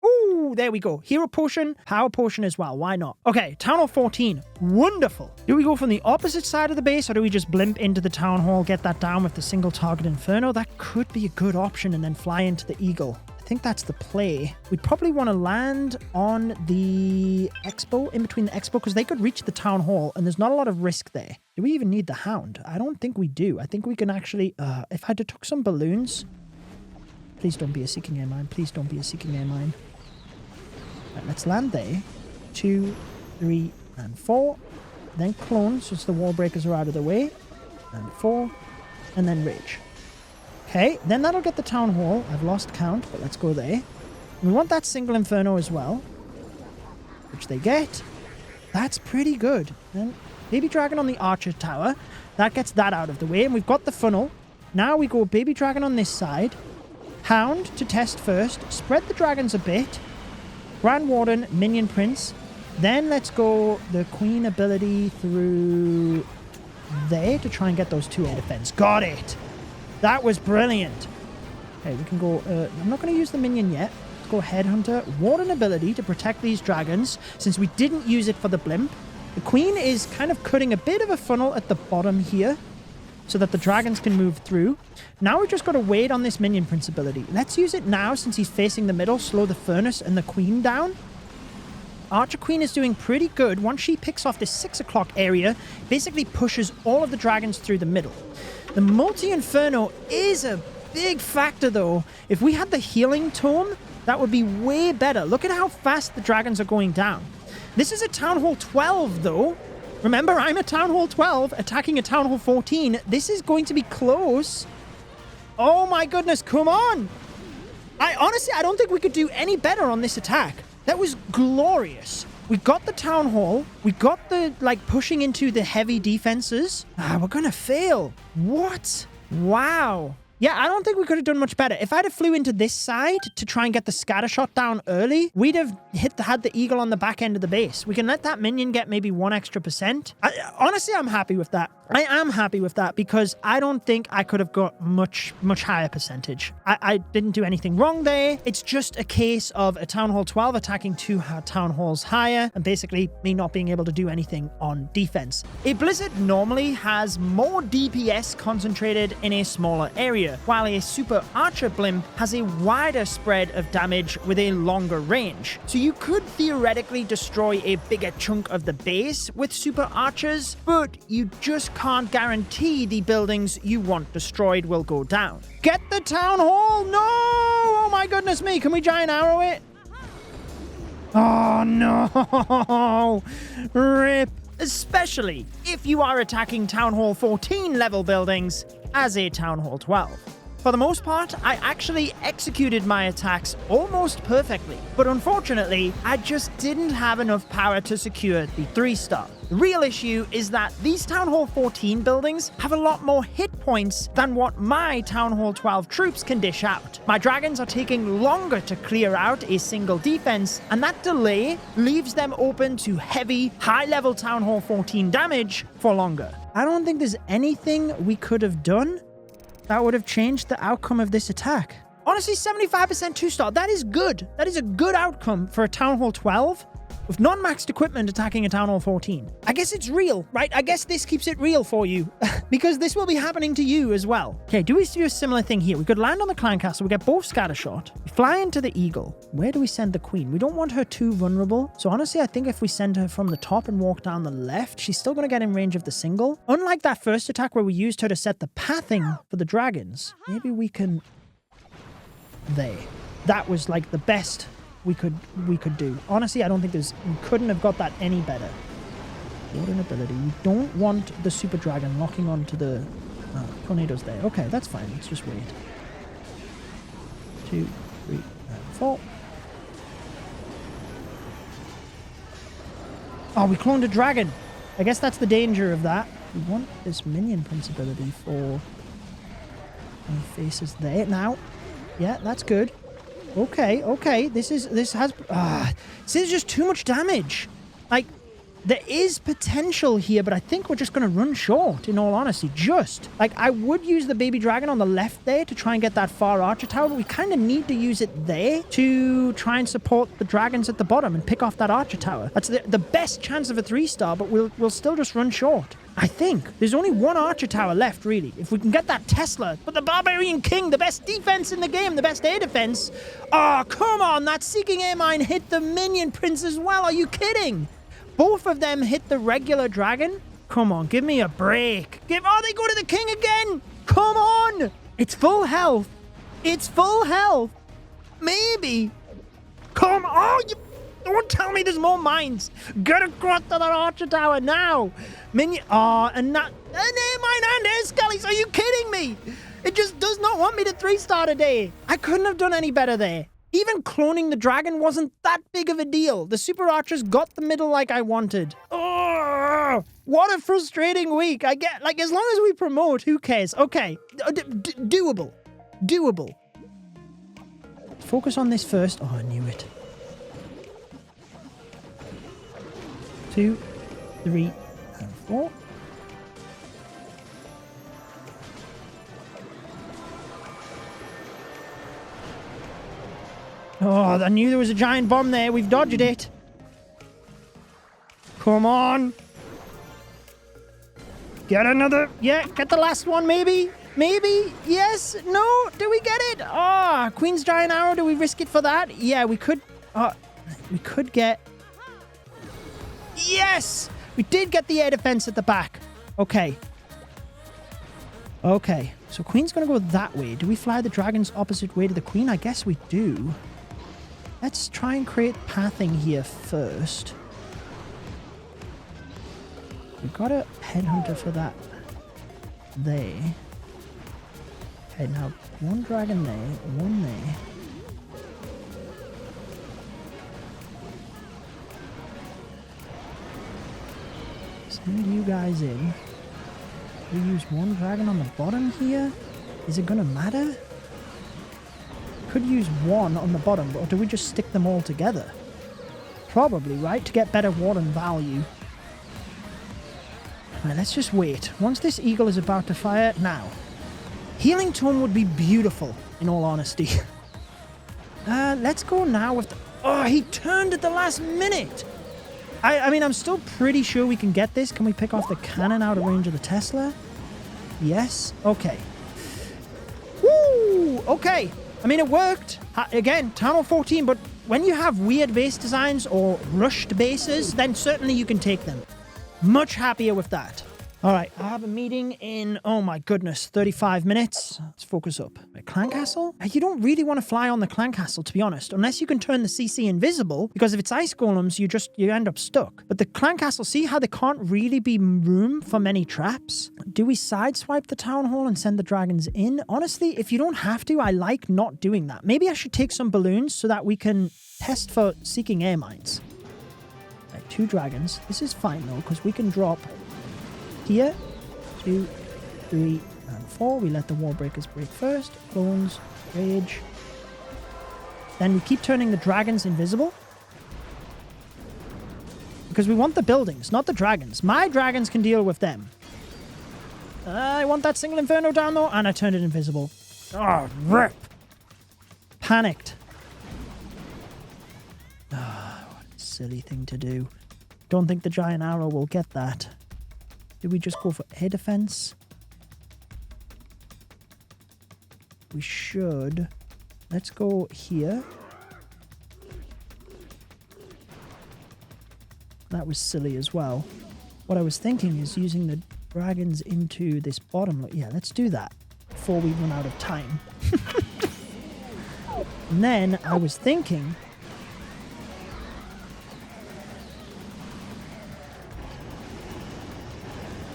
Ooh, there we go. Hero potion, power potion as well. Why not? Okay, Town Hall 14. Wonderful. Do we go from the opposite side of the base or do we just blimp into the Town Hall, get that down with the single target Inferno? That could be a good option and then fly into the Eagle. I think that's the play. We'd probably want to land on the Expo, in between the Expo, because they could reach the Town Hall and there's not a lot of risk there. Do we even need the Hound? I don't think we do. I think we can actually... if I took some balloons... Please don't be a Seeking Air Mine. Please don't be a Seeking Air Mine. Right, let's land there. 2, 3, and 4. Then clone, since the wall breakers are out of the way. And 4. And then rage. Okay, then that'll get the Town Hall. I've lost count, but let's go there. We want that single Inferno as well. Which they get. That's pretty good. Then Baby Dragon on the Archer Tower. That gets that out of the way. And we've got the funnel. Now we go Baby Dragon on this side. Hound to test first. Spread the dragons a bit. Grand Warden, Minion Prince. Then let's go the Queen ability through there to try and get those 2 air defense. Got it! That was brilliant. Okay, we can go... I'm not going to use the minion yet. Let's go Headhunter. Warden ability to protect these dragons, since we didn't use it for the blimp. The Queen is kind of cutting a bit of a funnel at the bottom here, so that the dragons can move through. Now we've just got to wait on this Minion Prince ability. Let's use it now, since he's facing the middle. Slow the Furnace and the Queen down. Archer Queen is doing pretty good. Once she picks off this 6 o'clock area, basically pushes all of the dragons through the middle. The multi-Inferno is a big factor, though. If we had the Healing Tome, that would be way better. Look at how fast the dragons are going down. This is a Town Hall 12, though. Remember, I'm a Town Hall 12 attacking a Town Hall 14. This is going to be close. Oh my goodness, come on. Honestly, I don't think we could do any better on this attack. That was glorious. We got the Town Hall. We got the, pushing into the heavy defenses. We're gonna fail. What? Wow. Yeah, I don't think we could have done much better. If I'd have flew into this side to try and get the scatter shot down early, we'd have had the Eagle on the back end of the base. We can let that minion get maybe 1 extra %. Honestly, I'm happy with that. I am happy with that because I don't think I could have got much higher percentage. I didn't do anything wrong there. It's just a case of a Town Hall 12 attacking 2 Town Halls higher and basically me not being able to do anything on defense. A Blizzard normally has more DPS concentrated in a smaller area, while a Super Archer Blimp has a wider spread of damage with a longer range. So you could theoretically destroy a bigger chunk of the base with Super Archers, but you just can't guarantee the buildings you want destroyed will go down. Get the Town Hall! No! Oh my goodness me, can we giant arrow it? Oh no! Rip! Especially if you are attacking Town Hall 14 level buildings as a Town Hall 12. For the most part, I actually executed my attacks almost perfectly, but unfortunately, I just didn't have enough power to secure the 3-star. The real issue is that these Town Hall 14 buildings have a lot more hit points than what my Town Hall 12 troops can dish out. My dragons are taking longer to clear out a single defense, and that delay leaves them open to heavy, high-level Town Hall 14 damage for longer. I don't think there's anything we could have done that would have changed the outcome of this attack. Honestly, 75% 2-star, that is good. That is a good outcome for a Town Hall 12 with non-maxed equipment attacking a Town Hall 14. I guess it's real, right? I guess this keeps it real for you because this will be happening to you as well. Okay, do we do a similar thing here? We could land on the Clan Castle, we get both Scattershot, we fly into the Eagle. Where do we send the Queen? We don't want her too vulnerable. So honestly, I think if we send her from the top and walk down the left, she's still going to get in range of the single. Unlike that first attack where we used her to set the pathing for the dragons, maybe we can... There. That was like the best we could do. Honestly, I don't think we couldn't have got that any better. What an ability. You don't want the Super Dragon locking onto the tornadoes there. Okay, that's fine. Let's just wait. 2, 3, and 4. Oh, we cloned a dragon. I guess that's the danger of that. We want this Minion Prince ability for faces there. Now, yeah, that's good. Okay. This is just too much damage. Like, there is potential here, but I think we're just going to run short, in all honesty. Just. Like, I would use the baby dragon on the left there to try and get that far archer tower, but we kind of need to use it there to try and support the dragons at the bottom and pick off that archer tower. That's the best chance of a 3-star, but we'll still just run short. I think. There's only one archer tower left, really. If we can get that Tesla, but the Barbarian King, the best defense in the game, the best air defense. Oh, come on. That Seeking Air Mine hit the minion prince as well. Are you kidding? Both of them hit the regular dragon? Come on, give me a break. Oh, they go to the king again. Come on. It's full health. It's full health. Maybe. Come on. Don't tell me there's more mines. Get across to that archer tower now. Minion. Oh, and that. An air mine and air skellies. Are you kidding me? It just does not want me to 3-star today. I couldn't have done any better there. Even cloning the dragon wasn't that big of a deal. The super archers got the middle like I wanted. Oh, what a frustrating week. I get, like, as long as we promote, who cares? Okay, doable. Doable. Focus on this first. Oh, I knew it. 2, 3, and 4. Oh, I knew there was a giant bomb there. We've dodged it. Come on. Get another. Yeah, get the last one, maybe. Maybe. Yes. No. Do we get it? Ah, Queen's Giant Arrow. Do we risk it for that? Yeah, we could. We could get. Yes. We did get the air defense at the back. Okay. Okay. So Queen's going to go that way. Do we fly the dragons opposite way to the Queen? I guess we do. Let's try and create pathing here first. We've got a headhunter for that there. Okay, now one dragon there, one there. Send you guys in. We use one dragon on the bottom here. Is it gonna matter? Could use one on the bottom, or do we just stick them all together? Probably, right? To get better warden value. Alright, let's just wait. Once this eagle is about to fire, now. Healing Tome would be beautiful, in all honesty. Let's go now with the... Oh, he turned at the last minute! I mean, I'm still pretty sure we can get this. Can we pick off the cannon out of range of the Tesla? Yes? Okay. Woo! Okay. I mean, it worked. Again, Town Hall 14, but when you have weird base designs or rushed bases, then certainly you can take them. Much happier with that. All right, I have a meeting in, oh my goodness, 35 minutes. Let's focus up. Clan Castle? You don't really want to fly on the Clan Castle, to be honest, unless you can turn the CC invisible, because if it's ice golems, you end up stuck. But the Clan Castle, see how there can't really be room for many traps? Do we sideswipe the Town Hall and send the dragons in? Honestly, if you don't have to, I like not doing that. Maybe I should take some balloons so that we can test for Seeking Air Mines. Right, 2 dragons. This is fine, though, because we can drop... Here, 2, 3, and 4. We let the wall breakers break first. Clones, rage. Then we keep turning the dragons invisible. Because we want the buildings, not the dragons. My dragons can deal with them. I want that single inferno down though, and I turned it invisible. Oh, rip. Panicked. Ah, what a silly thing to do. Don't think the giant arrow will get that. Did we just go for air defense? We should. Let's go here. That was silly as well. What I was thinking is using the dragons into this bottom. Yeah, let's do that before we run out of time. And then I was thinking...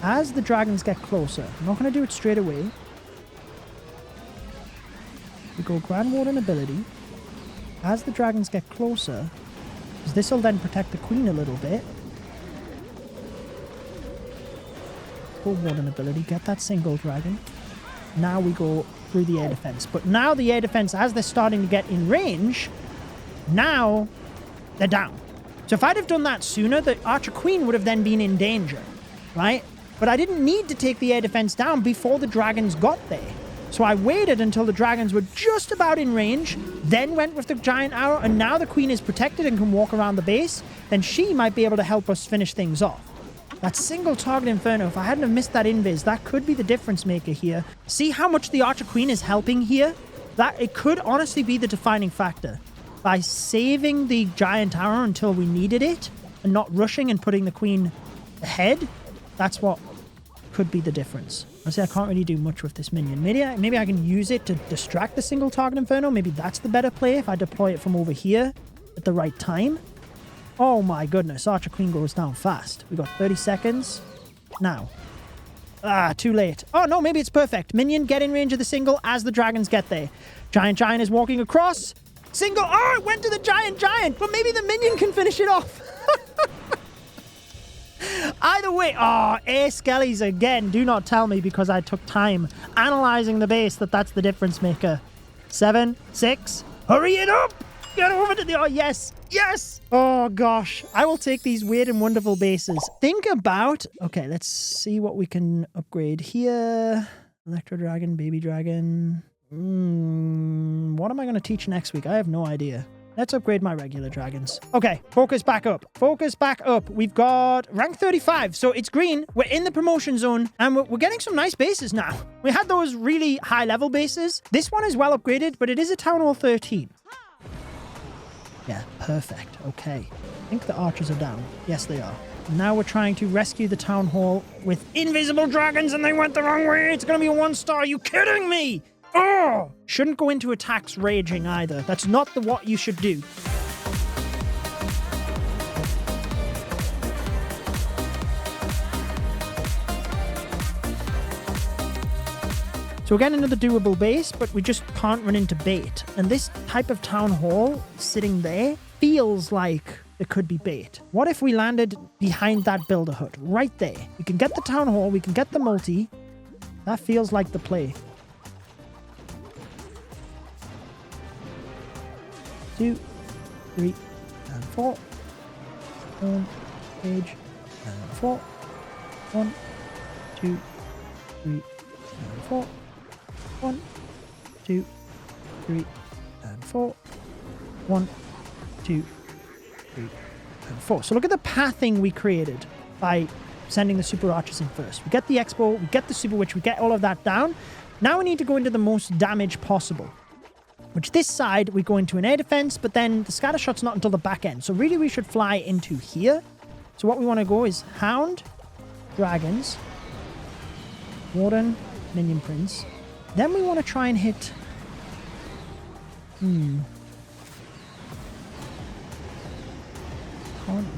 As the dragons get closer, I'm not going to do it straight away. We go Grand Warden ability. As the dragons get closer, because this will then protect the Queen a little bit. Go Warden ability, get that single dragon. Now we go through the air defense. But now the air defense, as they're starting to get in range, now they're down. So if I'd have done that sooner, the Archer Queen would have then been in danger, right? But I didn't need to take the air defense down before the dragons got there. So I waited until the dragons were just about in range, then went with the giant arrow, and now the queen is protected and can walk around the base. Then she might be able to help us finish things off. That single target inferno, if I hadn't have missed that invis, that could be the difference maker here. See how much the Archer Queen is helping here? That it could honestly be the defining factor. By saving the giant arrow until we needed it, and not rushing and putting the queen ahead, that's what could be the difference. Honestly, I can't really do much with this minion. Maybe I can use it to distract the single target inferno. Maybe that's the better play if I deploy it from over here at the right time. Oh my goodness, Archer Queen goes down fast. We got 30 seconds. Now. Too late. Oh no, maybe it's perfect. Minion, get in range of the single as the dragons get there. Giant is walking across. Single. Oh, it went to the giant. But maybe the minion can finish it off. Either way, air skellies again. Do not tell me because I took time analyzing the base that's the difference maker. 7, 6. Hurry it up. Get over to the... Oh, yes. Yes. Oh, gosh. I will take these weird and wonderful bases. Think about... Okay, let's see what we can upgrade here. Electro Dragon, Baby Dragon. What am I going to teach next week? I have no idea. Let's upgrade my regular dragons. Okay, focus back up. Focus back up. We've got rank 35, so it's green. We're in the promotion zone, and we're getting some nice bases now. We had those really high-level bases. This one is well upgraded, but it is a Town Hall 13. Yeah, perfect. Okay. I think the archers are down. Yes, they are. Now we're trying to rescue the Town Hall with invisible dragons, and they went the wrong way. It's going to be a 1-star. Are you kidding me? Oh! Shouldn't go into attacks raging either. That's not what you should do. So we're getting another doable base, but we just can't run into bait. And this type of town hall sitting there feels like it could be bait. What if we landed behind that builder hut right there? We can get the town hall, we can get the multi. That feels like the play. 2, 3, and 4. 1, page, and 4. 1, 2, 3, and 4. 1, 2, 3, and 4. 1, 2, 3, and 4. So look at the pathing we created by sending the super archers in first. We get the expo, we get the super witch, we get all of that down. Now we need to go into the most damage possible. Which this side, we go into an air defense, but then the scatter shot's not until the back end. So really we should fly into here. So what we want to go is Hound, Dragons, Warden, Minion Prince. Then we want to try and hit... Can't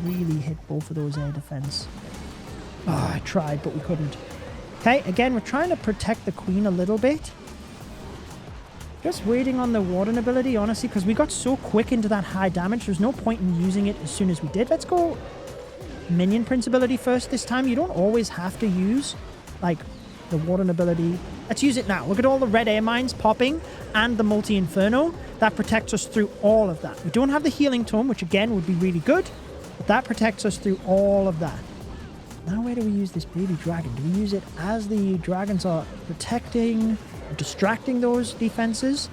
really hit both of those air defense. Oh, I tried, but we couldn't. Okay, again, we're trying to protect the queen a little bit. Just waiting on the Warden ability, honestly, because we got so quick into that high damage. There's no point in using it as soon as we did. Let's go Minion Prince ability first this time. You don't always have to use, like, the Warden ability. Let's use it now. Look at all the red air mines popping and the multi-inferno. That protects us through all of that. We don't have the healing tome, which again would be really good, but that protects us through all of that. Now where do we use this baby dragon? Do we use it as the dragons are protecting... distracting those defenses?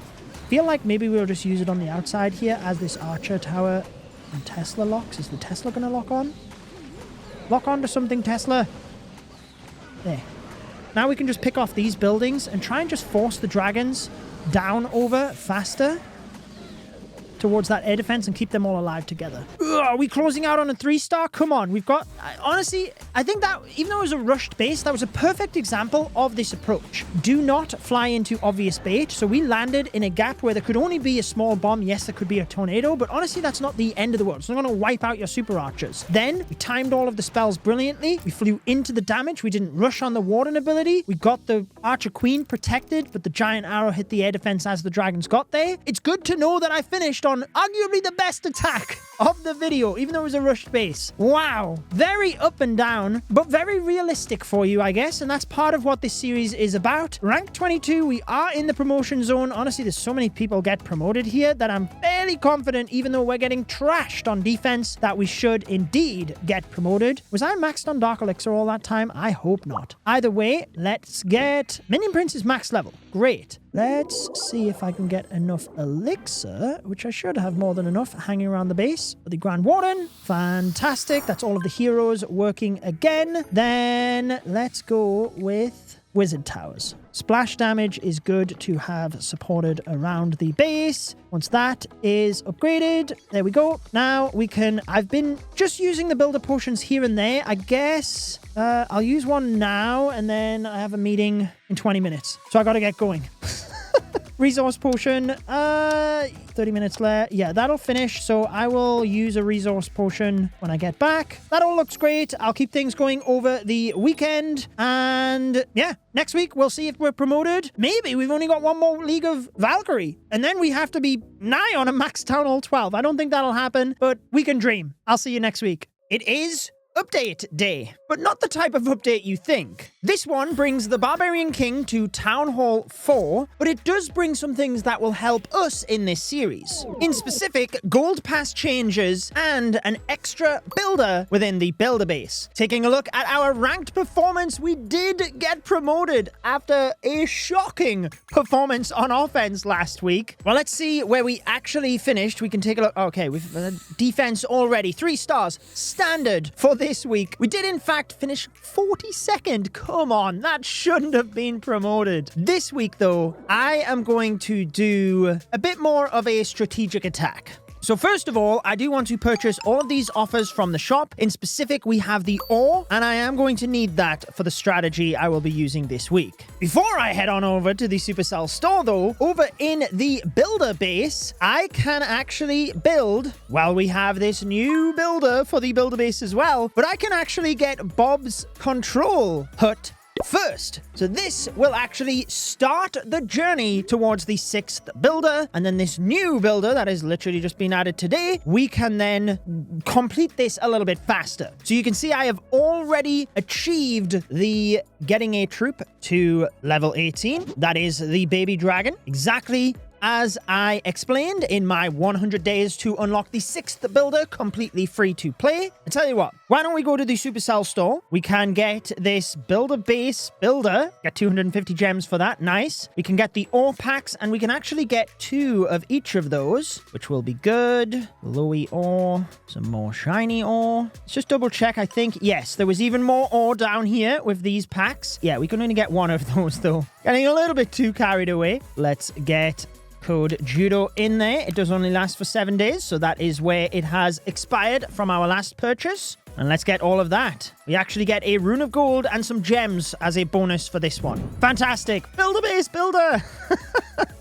Feel like maybe we'll just use it on the outside here as this archer tower and Tesla locks. Is the Tesla gonna lock on? Lock on to something, Tesla. There. Now we can just pick off these buildings and try and just force the dragons down over faster towards that air defense and keep them all alive together. Ugh, are we closing out on a 3-star? Come on, we've got... honestly, I think that, even though it was a rushed base, that was a perfect example of this approach. Do not fly into obvious bait. So we landed in a gap where there could only be a small bomb. Yes, there could be a tornado, but honestly, that's not the end of the world. It's not going to wipe out your super archers. Then, we timed all of the spells brilliantly. We flew into the damage. We didn't rush on the Warden ability. We got the Archer Queen protected, but the giant arrow hit the air defense as the dragons got there. It's good to know that I finished on arguably the best attack of the video, even though it was a rushed base. Wow. Very very up and down, but very realistic for you, I guess. And that's part of what this series is about. Rank 22, we are in the promotion zone. Honestly, there's so many people get promoted here that I'm fairly confident, even though we're getting trashed on defense, that we should indeed get promoted. Was I maxed on Dark Elixir all that time? I hope not. Either way, let's get... Minion Prince is max level. Great. Let's see if I can get enough elixir, which I should have more than enough hanging around the base. The Grand Warden, fantastic. That's all of the heroes working again. Then let's go with Wizard Towers. Splash damage is good to have supported around the base. Once that is upgraded, there we go. Now we can... I've been just using the builder potions here and there. I guess I'll use one now, and then I have a meeting in 20 minutes. So I got to get going. Resource potion, 30 minutes left. Yeah, that'll finish. So I will use a resource potion when I get back. That all looks great. I'll keep things going over the weekend. And yeah, next week we'll see if we're promoted. Maybe we've only got one more League of Valkyrie. And then we have to be nigh on a max Town Hall 12. I don't think that'll happen, but we can dream. I'll see you next week. It is Update Day, but not the type of update you think. This one brings the Barbarian King to Town Hall 4, but it does bring some things that will help us in this series. In specific, gold pass changes and an extra builder within the builder base. Taking a look at our ranked performance, we did get promoted after a shocking performance on offense last week. Well, let's see where we actually finished. We can take a look. Okay, we've defense already. 3 stars. Standard for this week. We did in fact finish 42nd. Come on, that shouldn't have been promoted. This week though, I am going to do a bit more of a strategic attack. So first of all, I do want to purchase all of these offers from the shop. In specific, we have the ore, and I am going to need that for the strategy I will be using this week. Before I head on over to the Supercell store though, over in the builder base, I can actually build, well, we have this new builder for the builder base as well, but I can actually get Bob's control hut first. So this will actually start the journey towards the 6th builder, and then this new builder that has literally just been added today, we can then complete this a little bit faster. So you can see I have already achieved the getting a troop to level 18. That is the baby dragon. Exactly as I explained in my 100 days to unlock the 6th builder completely free to play. I tell you what, why don't we go to the Supercell store? We can get this builder base builder, get 250 gems for that, nice. We can get the ore packs, and we can actually get 2 of each of those, which will be good. Glowy ore, some more shiny ore. Let's just double check, I think, yes, there was even more ore down here with these packs. Yeah, we can only get 1 of those though. Getting a little bit too carried away. Let's get code Judo in there. It does only last for 7 days, so that is where it has expired from our last purchase. And let's get all of that. We actually get a rune of gold and some gems as a bonus for this one. Fantastic. Builder base builder.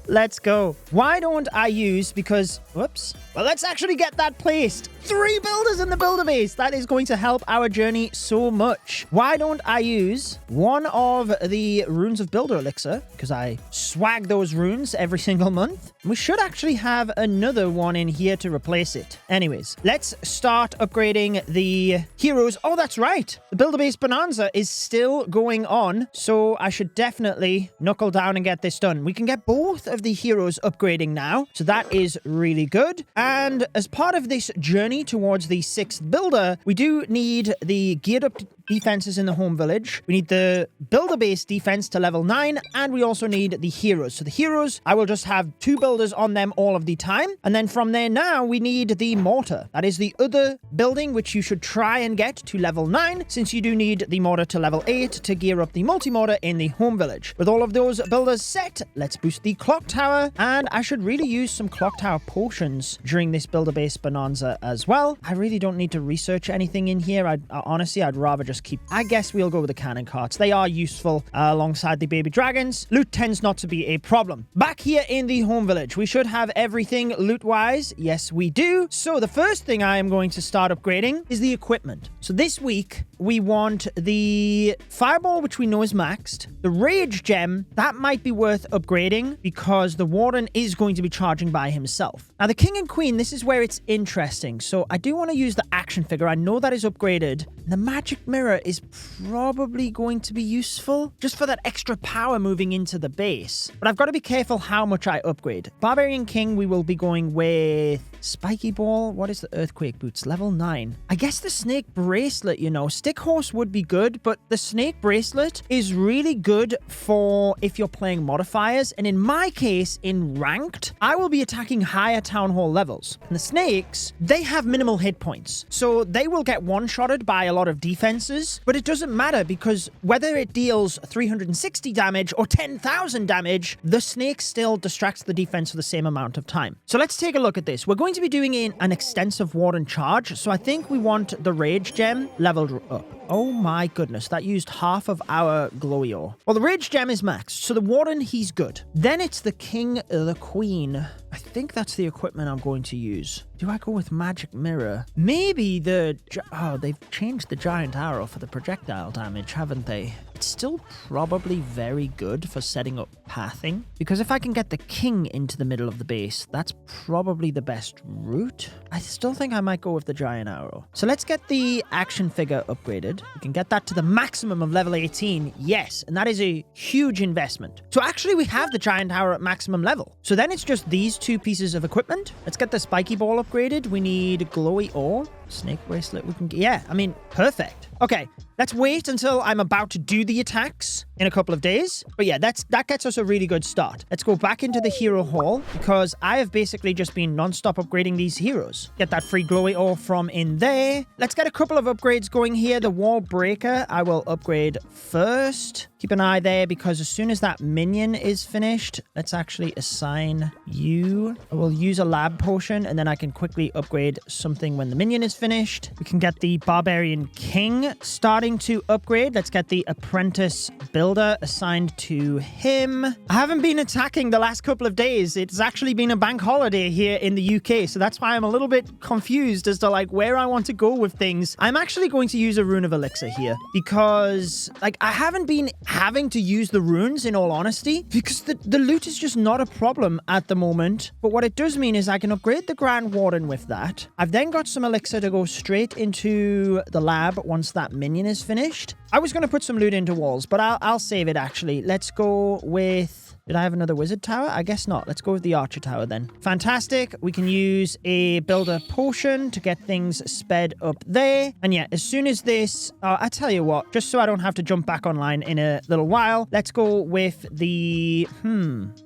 Let's go. Why don't I use, because, whoops. Well, let's actually get that placed. 3 builders in the builder base. That is going to help our journey so much. Why don't I use one of the runes of builder elixir, because I swag those runes every single month. We should actually have another one in here to replace it. Anyways, let's start upgrading the heroes. Oh, that's right. The builder base bonanza is still going on, so I should definitely knuckle down and get this done. We can get both of the heroes upgrading now, so that is really good. And as part of this journey towards the 6th builder, we do need the geared up defenses in the home village. We need the builder base defense to level 9, and we also need the heroes. So the heroes, I will just have 2 builders on them all of the time. And then from there now, we need the mortar. That is the other building, which you should try and get to level 9, since you do need the mortar to level 8 to gear up the multi-mortar in the home village. With all of those builders set, let's boost the clock tower, and I should really use some clock tower potions during this builder base bonanza as well. I really don't need to research anything in here. Honestly, I'd rather just just keep... I guess we'll go with the cannon carts. They are useful alongside the baby dragons. Loot tends not to be a problem. Back here in the home village, we should have everything loot-wise. Yes, we do. So the first thing I am going to start upgrading is the equipment. So this week, we want the fireball, which we know is maxed. The rage gem, that might be worth upgrading because the warden is going to be charging by himself. Now, the king and queen, this is where it's interesting. So I do want to use the action figure. I know that is upgraded. The magic mirror is probably going to be useful just for that extra power moving into the base. But I've got to be careful how much I upgrade. Barbarian king, we will be going with spiky ball. What is the earthquake boots? Level 9. I guess the snake bracelet, you know, stick horse would be good, but the snake bracelet is really good for if you're playing modifiers. And in my case, in ranked, I will be attacking higher town hall levels. And the snakes, they have minimal hit points. So they will get one-shotted by a lot of defenses, but it doesn't matter because whether it deals 360 damage or 10,000 damage, the snake still distracts the defense for the same amount of time. So let's take a look at this. We're going to be doing an extensive warden charge, so I think we want the rage gem leveled up. Oh my goodness, that used half of our glowy ore. Well, the rage gem is maxed, so the warden, he's good. Then it's the king, the queen. I think that's the equipment I'm going to use. Do I go with magic mirror? Maybe the... Oh, they've changed the giant arrow for the projectile damage, haven't they? It's still probably very good for setting up pathing, because if I can get the king into the middle of the base, that's probably the best route. I still think I might go with the giant arrow. So let's get the action figure upgraded. We can get that to the maximum of level 18. Yes, and that is a huge investment. So actually we have the giant arrow at maximum level. So then it's just these two pieces of equipment. Let's get the spiky ball upgraded. We need glowy ore. Snake bracelet we can get. Yeah, I mean, perfect. Okay, let's wait until I'm about to do the attacks in a couple of days. But yeah, that gets us a really good start. Let's go back into the hero hall because I have basically just been non-stop upgrading these heroes. Get that free glowy ore from in there. Let's get a couple of upgrades going here. The wall breaker, I will upgrade first. Keep an eye there because as soon as that minion is finished, let's actually assign you. I will use a lab potion and then I can quickly upgrade something when the minion is finished. We can get the Barbarian King starting to upgrade. Let's get the Apprentice Builder assigned to him. I haven't been attacking the last couple of days. It's actually been a bank holiday here in the UK, so that's why I'm a little bit confused as to like where I want to go with things. I'm actually going to use a Rune of Elixir here because like I haven't been having to use the runes in all honesty because the loot is just not a problem at the moment. But what it does mean is I can upgrade the Grand Warden with that. I've then got some elixir to go straight into the lab once that minion is finished. I was going to put some loot into walls, but I'll save it actually. Let's go with... Did I have another wizard tower? I guess not. Let's go with the archer tower then. Fantastic. We can use a builder potion to get things sped up there. And yeah, as soon as this... I tell you what, just so I don't have to jump back online in a little while, let's go with the...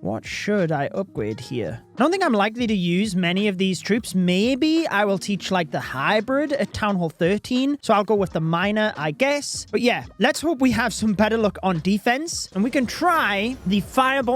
What should I upgrade here? I don't think I'm likely to use many of these troops. Maybe I will teach like the hybrid at Town Hall 13. So I'll go with the miner, I guess. But yeah, let's hope we have some better luck on defense. And we can try the fireball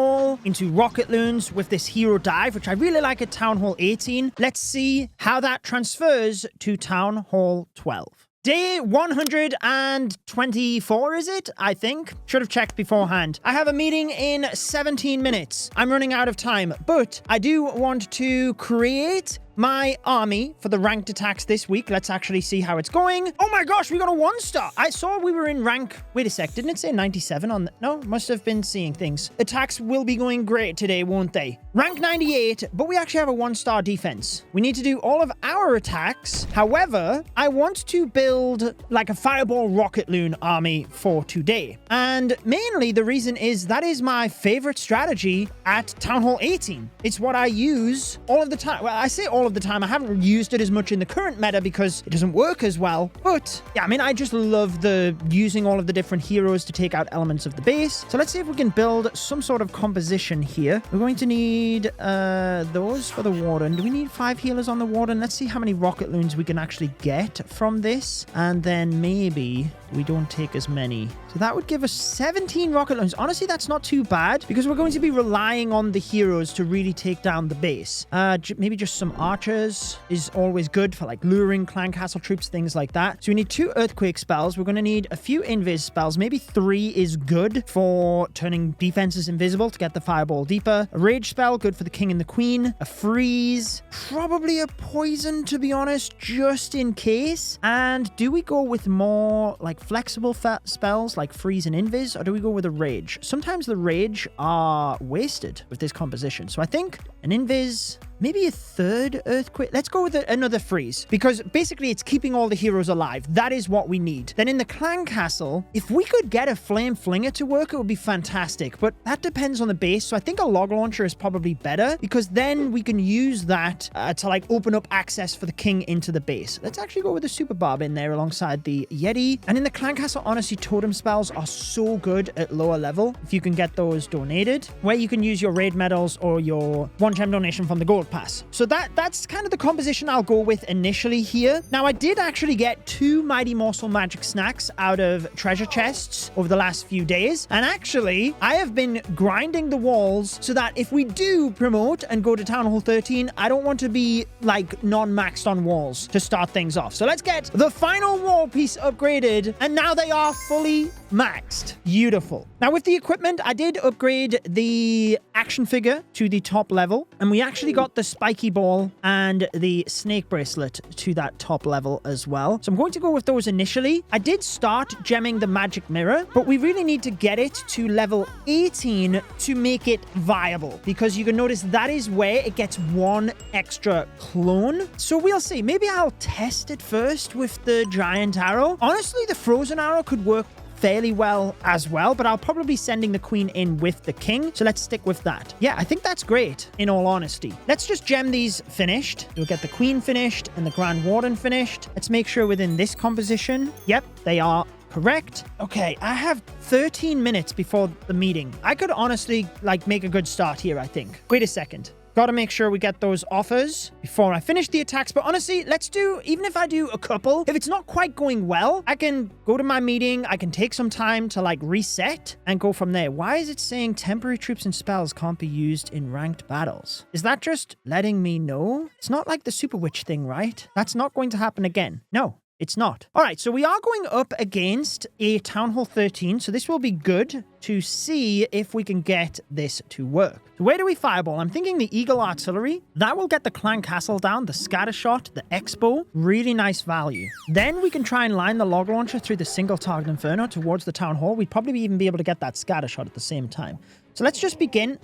into rocket loons with this hero dive, which I really like at Town Hall 18. Let's see how that transfers to Town Hall 12. Day 124, is it? I think. Should have checked beforehand. I have a meeting in 17 minutes. I'm running out of time, but I do want to create my army for the ranked attacks this week. Let's actually see how it's going. Oh my gosh, we got a 1-star. I saw we were in rank... Wait a sec, didn't it say 97 on the... No, must have been seeing things. Attacks will be going great today, won't they? Rank 98, but we actually have a 1-star defense. We need to do all of our attacks. However, I want to build like a fireball rocket loon army for today. And mainly the reason is that is my favorite strategy at Town Hall 18. It's what I use all of the time. Well, I say all of the time. I haven't used it as much in the current meta because it doesn't work as well. But yeah, I mean, I just love the using all of the different heroes to take out elements of the base. So let's see if we can build some sort of composition here. We're going to need those for the warden. Do we need 5 healers on the warden? Let's see how many rocket loons we can actually get from this. And then maybe we don't take as many. So that would give us 17 rocket loons. Honestly, that's not too bad because we're going to be relying on the heroes to really take down the base. Maybe just some archers is always good for like luring clan castle troops, things like that. So we need 2 earthquake spells. We're going to need a few invis spells. Maybe 3 is good for turning defenses invisible to get the fireball deeper. A rage spell, good for the king and the queen. A freeze, probably a poison to be honest, just in case. And do we go with more like flexible spells like freeze and invis, or do we go with a rage? Sometimes the rage are wasted with this composition. So I think an invis, maybe a 3rd earthquake. Let's go with another freeze, because basically it's keeping all the heroes alive. That is what we need. Then in the clan castle, if we could get a flame flinger to work, it would be fantastic, but that depends on the base. So I think a log launcher is probably better, because then we can use that to like open up access for the king into the base. Let's actually go with the super barb in there alongside the yeti. And in the clan castle, honestly, totem spells are so good at lower level if you can get those donated, where you can use your raid medals or your 1 gem donation from the gold pass. So that's kind of the composition I'll go with initially here. Now, I did actually get 2 mighty morsel magic snacks out of treasure chests over the last few days, and actually I have been grinding the walls so that if we do promote and go to Town Hall 13, I don't want to be like non-maxed on walls to start things off. So let's get the final wall piece upgraded, and now they are fully maxed. Beautiful. Now with the equipment, I did upgrade the action figure to the top level, and we actually got the spiky ball and the snake bracelet to that top level as well. So I'm going to go with those initially. I did start gemming the magic mirror, but we really need to get it to level 18 to make it viable, because you can notice that is where it gets 1 extra clone. So we'll see. Maybe I'll test it first with the giant arrow. Honestly, the frozen arrow could work fairly well as well, but I'll probably be sending the queen in with the king, so let's stick with that. Yeah, I think that's great, in all honesty. Let's just gem these finished. We'll get the queen finished and the grand warden finished. Let's make sure within this composition, yep, they are correct. Okay, I have 13 minutes before the meeting. I could honestly like make a good start here, I think. Wait a second. Gotta make sure we get those offers before I finish the attacks. But honestly, let's do, even if I do a couple, if it's not quite going well, I can go to my meeting. I can take some time to like reset and go from there. Why is it saying temporary troops and spells can't be used in ranked battles? Is that just letting me know? It's not like the Super Witch thing, right? That's not going to happen again. No. It's not. All right, so we are going up against a Town Hall 13, so this will be good to see if we can get this to work. So where do we fireball? I'm thinking the Eagle Artillery. That will get the Clan Castle down, the Scatter Shot, the Expo. Really nice value. Then we can try and line the Log Launcher through the Single Target Inferno towards the Town Hall. We'd probably even be able to get that Scatter Shot at the same time. So let's just begin.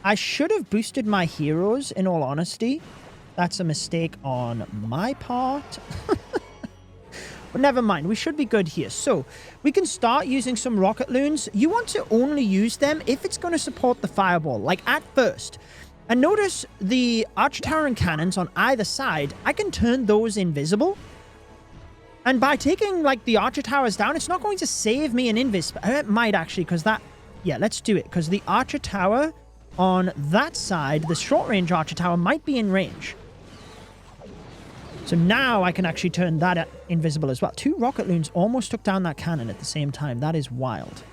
I should have boosted my heroes, in all honesty. That's a mistake on my part. But never mind, we should be good here. So we can start using some rocket loons. You want to only use them if it's going to support the fireball, like at first. And notice the archer tower and cannons on either side, I can turn those invisible. And by taking like the archer towers down, it's not going to save me an invis. It might actually, because that, yeah, let's do it. Because the archer tower on that side, the short range archer tower might be in range. So now I can actually turn that invisible as well. 2 rocket loons almost took down that cannon at the same time. That is wild.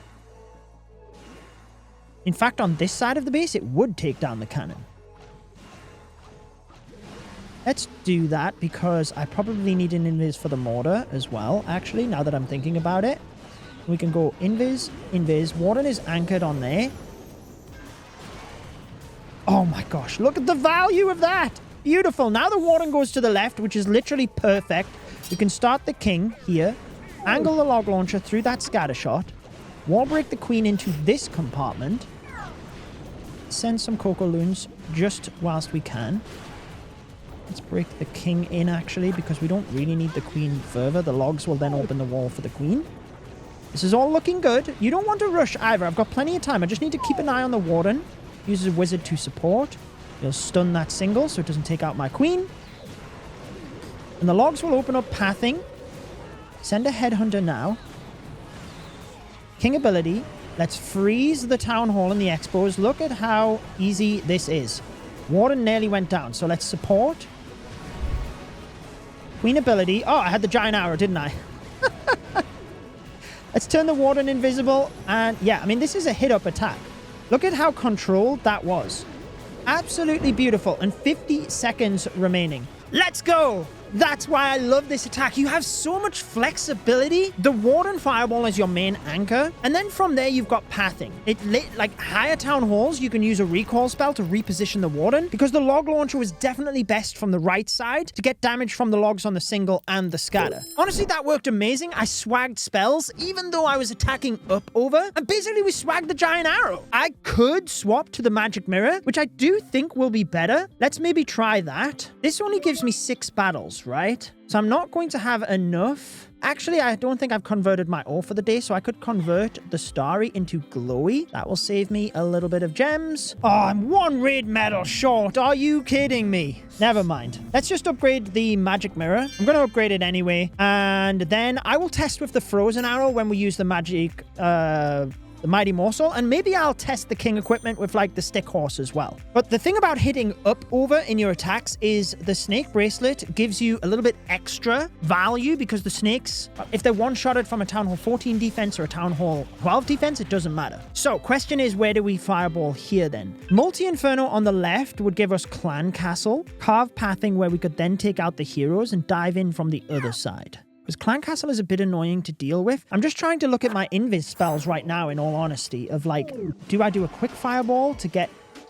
In fact, on this side of the base, it would take down the cannon. Let's do that because I probably need an invis for the mortar as well, actually, now that I'm thinking about it. We can go invis, invis. Warden is anchored on there. Oh my gosh, look at the value of that! Beautiful. Now the warden goes to the left, which is literally perfect. We can start the king here, angle the log launcher through that scatter shot, wall break the queen into this compartment, send some cocoa loons just whilst we can. Let's break the king in, actually, because we don't really need the queen further. The logs will then open the wall for the queen. This is all looking good. You don't want to rush either. I've got plenty of time. I just need to keep an eye on the warden. Uses a wizard to support. He'll stun that single so it doesn't take out my queen. And the logs will open up pathing. Send a headhunter now. King ability. Let's freeze the town hall and the expos. Look at how easy this is. Warden nearly went down, so let's support. Queen ability. Oh, I had the giant arrow, didn't I? Let's turn the warden invisible. And yeah, I mean, this is a hit-up attack. Look at how controlled that was. Absolutely beautiful. And 50 seconds remaining. Let's go. That's why I love this attack. You have so much flexibility. The Warden Fireball is your main anchor. And then from there, you've got pathing. Like higher town halls, you can use a recall spell to reposition the Warden, because the log launcher was definitely best from the right side to get damage from the logs on the single and the scatter. Honestly, that worked amazing. I swagged spells, even though I was attacking up over. And basically, we swagged the giant arrow. I could swap to the magic mirror, which I do think will be better. Let's maybe try that. This only gives me 6 battles, right? So I'm not going to have enough. Actually, I don't think I've converted my ore for the day, so I could convert the starry into glowy. That will save me a little bit of gems. Oh, I'm 1 red medal short. Are you kidding me? Never mind. Let's just upgrade the magic mirror. I'm going to upgrade it anyway. And then I will test with the frozen arrow when we use the magic, the mighty morsel, and maybe I'll test the king equipment with like the stick horse as well. But the thing about hitting up over in your attacks is the snake bracelet gives you a little bit extra value, because the snakes, if they're one-shotted from a town hall 14 defense or a town hall 12 defense, it doesn't matter. So question is, where do we fireball here then? Multi-inferno on the left would give us clan castle, carve pathing where we could then take out the heroes and dive in from the other side. Because Clan Castle is a bit annoying to deal with. I'm just trying to look at my invis spells right now, in all honesty, of like, do I do a quick fireball to get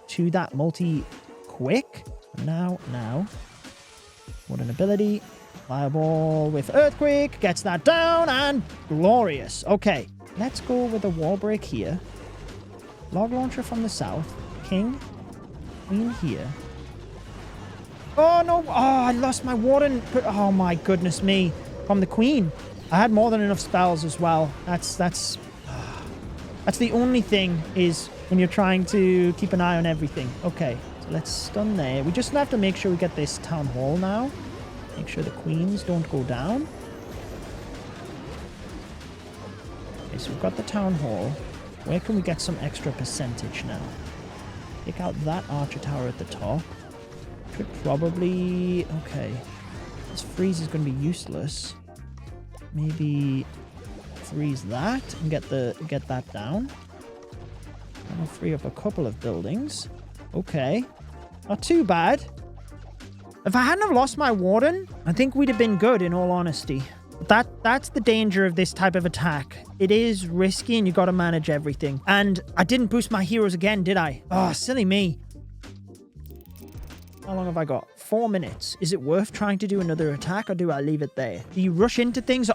to that multi-quick? Now. What an ability. Fireball with Earthquake. Gets that down, and glorious. Okay, let's go with a wall break here. Log launcher from the south. King. Queen here. Oh, no. Oh, I lost my warden. Oh, my goodness me. From the queen. I had more than enough spells as well. That's the only thing, is when you're trying to keep an eye on everything. Okay, so let's stun there. We just have to make sure we get this town hall now. Make sure the queens don't go down. Okay, so we've got the town hall. Where can we get some extra percentage now? Take out that archer tower at the top. Could probably... Okay. This freeze is going to be useless. Maybe freeze that and get that down. And I'll free up a couple of buildings. Okay. Not too bad. If I hadn't have lost my warden, I think we'd have been good, in all honesty. But that's the danger of this type of attack. It is risky and you got to manage everything. And I didn't boost my heroes again, did I? Oh, silly me. How long have I got? 4 minutes. Is it worth trying to do another attack, or do I leave it there? Do you rush into things?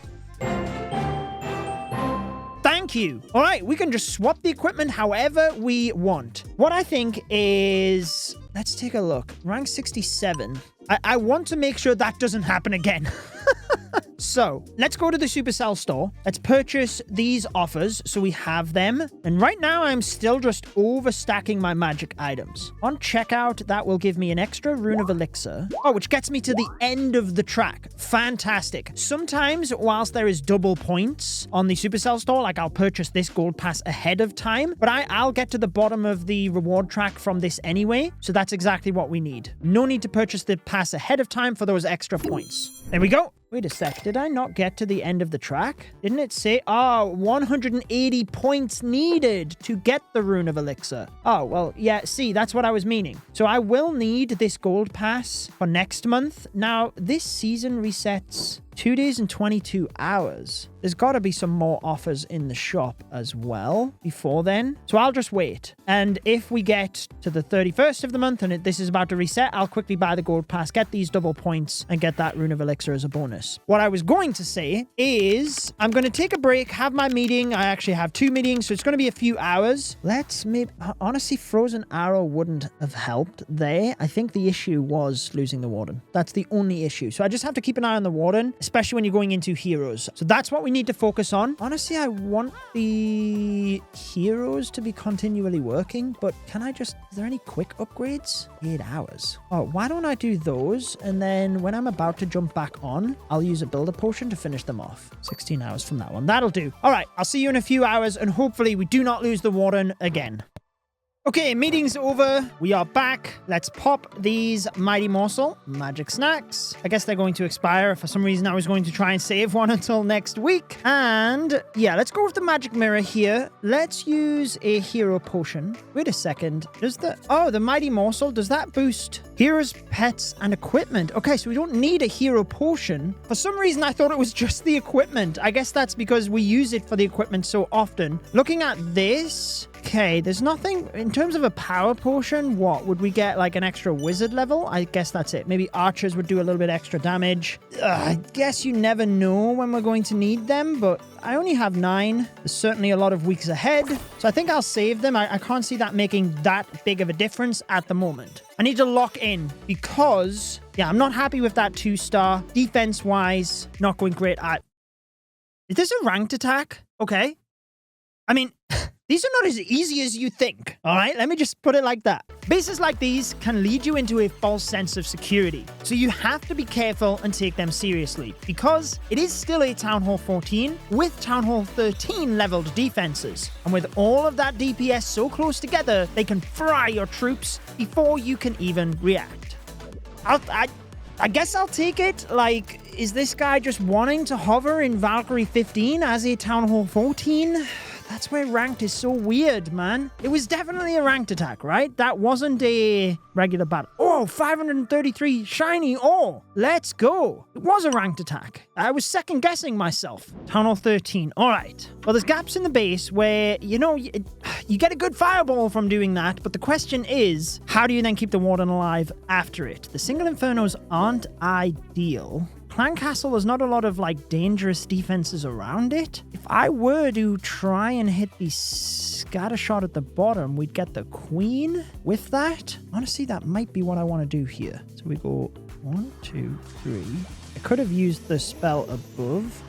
Thank you. All right, we can just swap the equipment however we want. What I think is... Let's take a look. Rank 67. I want to make sure that doesn't happen again. So, let's go to the Supercell store. Let's purchase these offers so we have them. And right now, I'm still just overstacking my magic items. On checkout, that will give me an extra rune of elixir. Oh, which gets me to the end of the track. Fantastic. Sometimes, whilst there is double points on the Supercell store, like I'll purchase this gold pass ahead of time, but I'll get to the bottom of the reward track from this anyway. So that's exactly what we need. No need to purchase the pass ahead of time for those extra points. There we go. Wait a sec, did I not get to the end of the track? Didn't it say, 180 points needed to get the Rune of Elixir? Oh, well, yeah, see, that's what I was meaning. So I will need this gold pass for next month. Now, this season resets 2 days and 22 hours. There's got to be some more offers in the shop as well before then. So I'll just wait. And if we get to the 31st of the month and this is about to reset, I'll quickly buy the gold pass, get these double points, and get that Rune of Elixir as a bonus. What I was going to say is I'm going to take a break, have my meeting. I actually have 2 meetings, so it's going to be a few hours. Let's maybe... Honestly, Frozen Arrow wouldn't have helped there. I think the issue was losing the Warden. That's the only issue. So I just have to keep an eye on the Warden, especially when you're going into heroes. So that's what we need to focus on. Honestly, I want the heroes to be continually working, but can I just... Is there any quick upgrades? 8 hours. Oh, why don't I do those? And then when I'm about to jump back on, I'll use a builder potion to finish them off. 16 hours from that one. That'll do. All right, I'll see you in a few hours, and hopefully we do not lose the Warden again. Okay, meeting's over. We are back. Let's pop these Mighty Morsel magic snacks. I guess they're going to expire. For some reason, I was going to try and save one until next week. And yeah, let's go with the magic mirror here. Let's use a hero potion. Wait a second. Does the Mighty Morsel, does that boost heroes, pets, and equipment? Okay, so we don't need a hero potion. For some reason, I thought it was just the equipment. I guess that's because we use it for the equipment so often. Looking at this, okay, there's nothing in terms of a power potion. What would we get, like an extra wizard level? I guess that's it. Maybe archers would do a little bit extra damage. I guess you never know when we're going to need them, but I only have 9. There's certainly a lot of weeks ahead, so I think I'll save them. I can't see that making that big of a difference at the moment. I need to lock in because, yeah, I'm not happy with that 2-star. Defense-wise, not going great. Is this a ranked attack? Okay. I mean, these are not as easy as you think, all right? Let me just put it like that. Bases like these can lead you into a false sense of security, so you have to be careful and take them seriously, because it is still a Town Hall 14 with Town Hall 13 leveled defenses, and with all of that DPS so close together, they can fry your troops before you can even react. I guess I'll take it. Like, is this guy just wanting to hover in Valkyrie 15 as a Town Hall 14? That's where ranked is so weird, man. It was definitely a ranked attack, right? That wasn't a regular battle. Oh, 533 shiny. Oh, let's go. It was a ranked attack. I was second guessing myself. Town Hall 13. All right. Well, there's gaps in the base where, you know, you get a good fireball from doing that. But the question is, how do you then keep the warden alive after it? The single infernos aren't ideal. Clan Castle, there's not a lot of, like, dangerous defenses around it. If I were to try and hit the scatter shot at the bottom, we'd get the queen with that. Honestly, that might be what I want to do here. So we go 1, 2, 3. I could have used the spell above.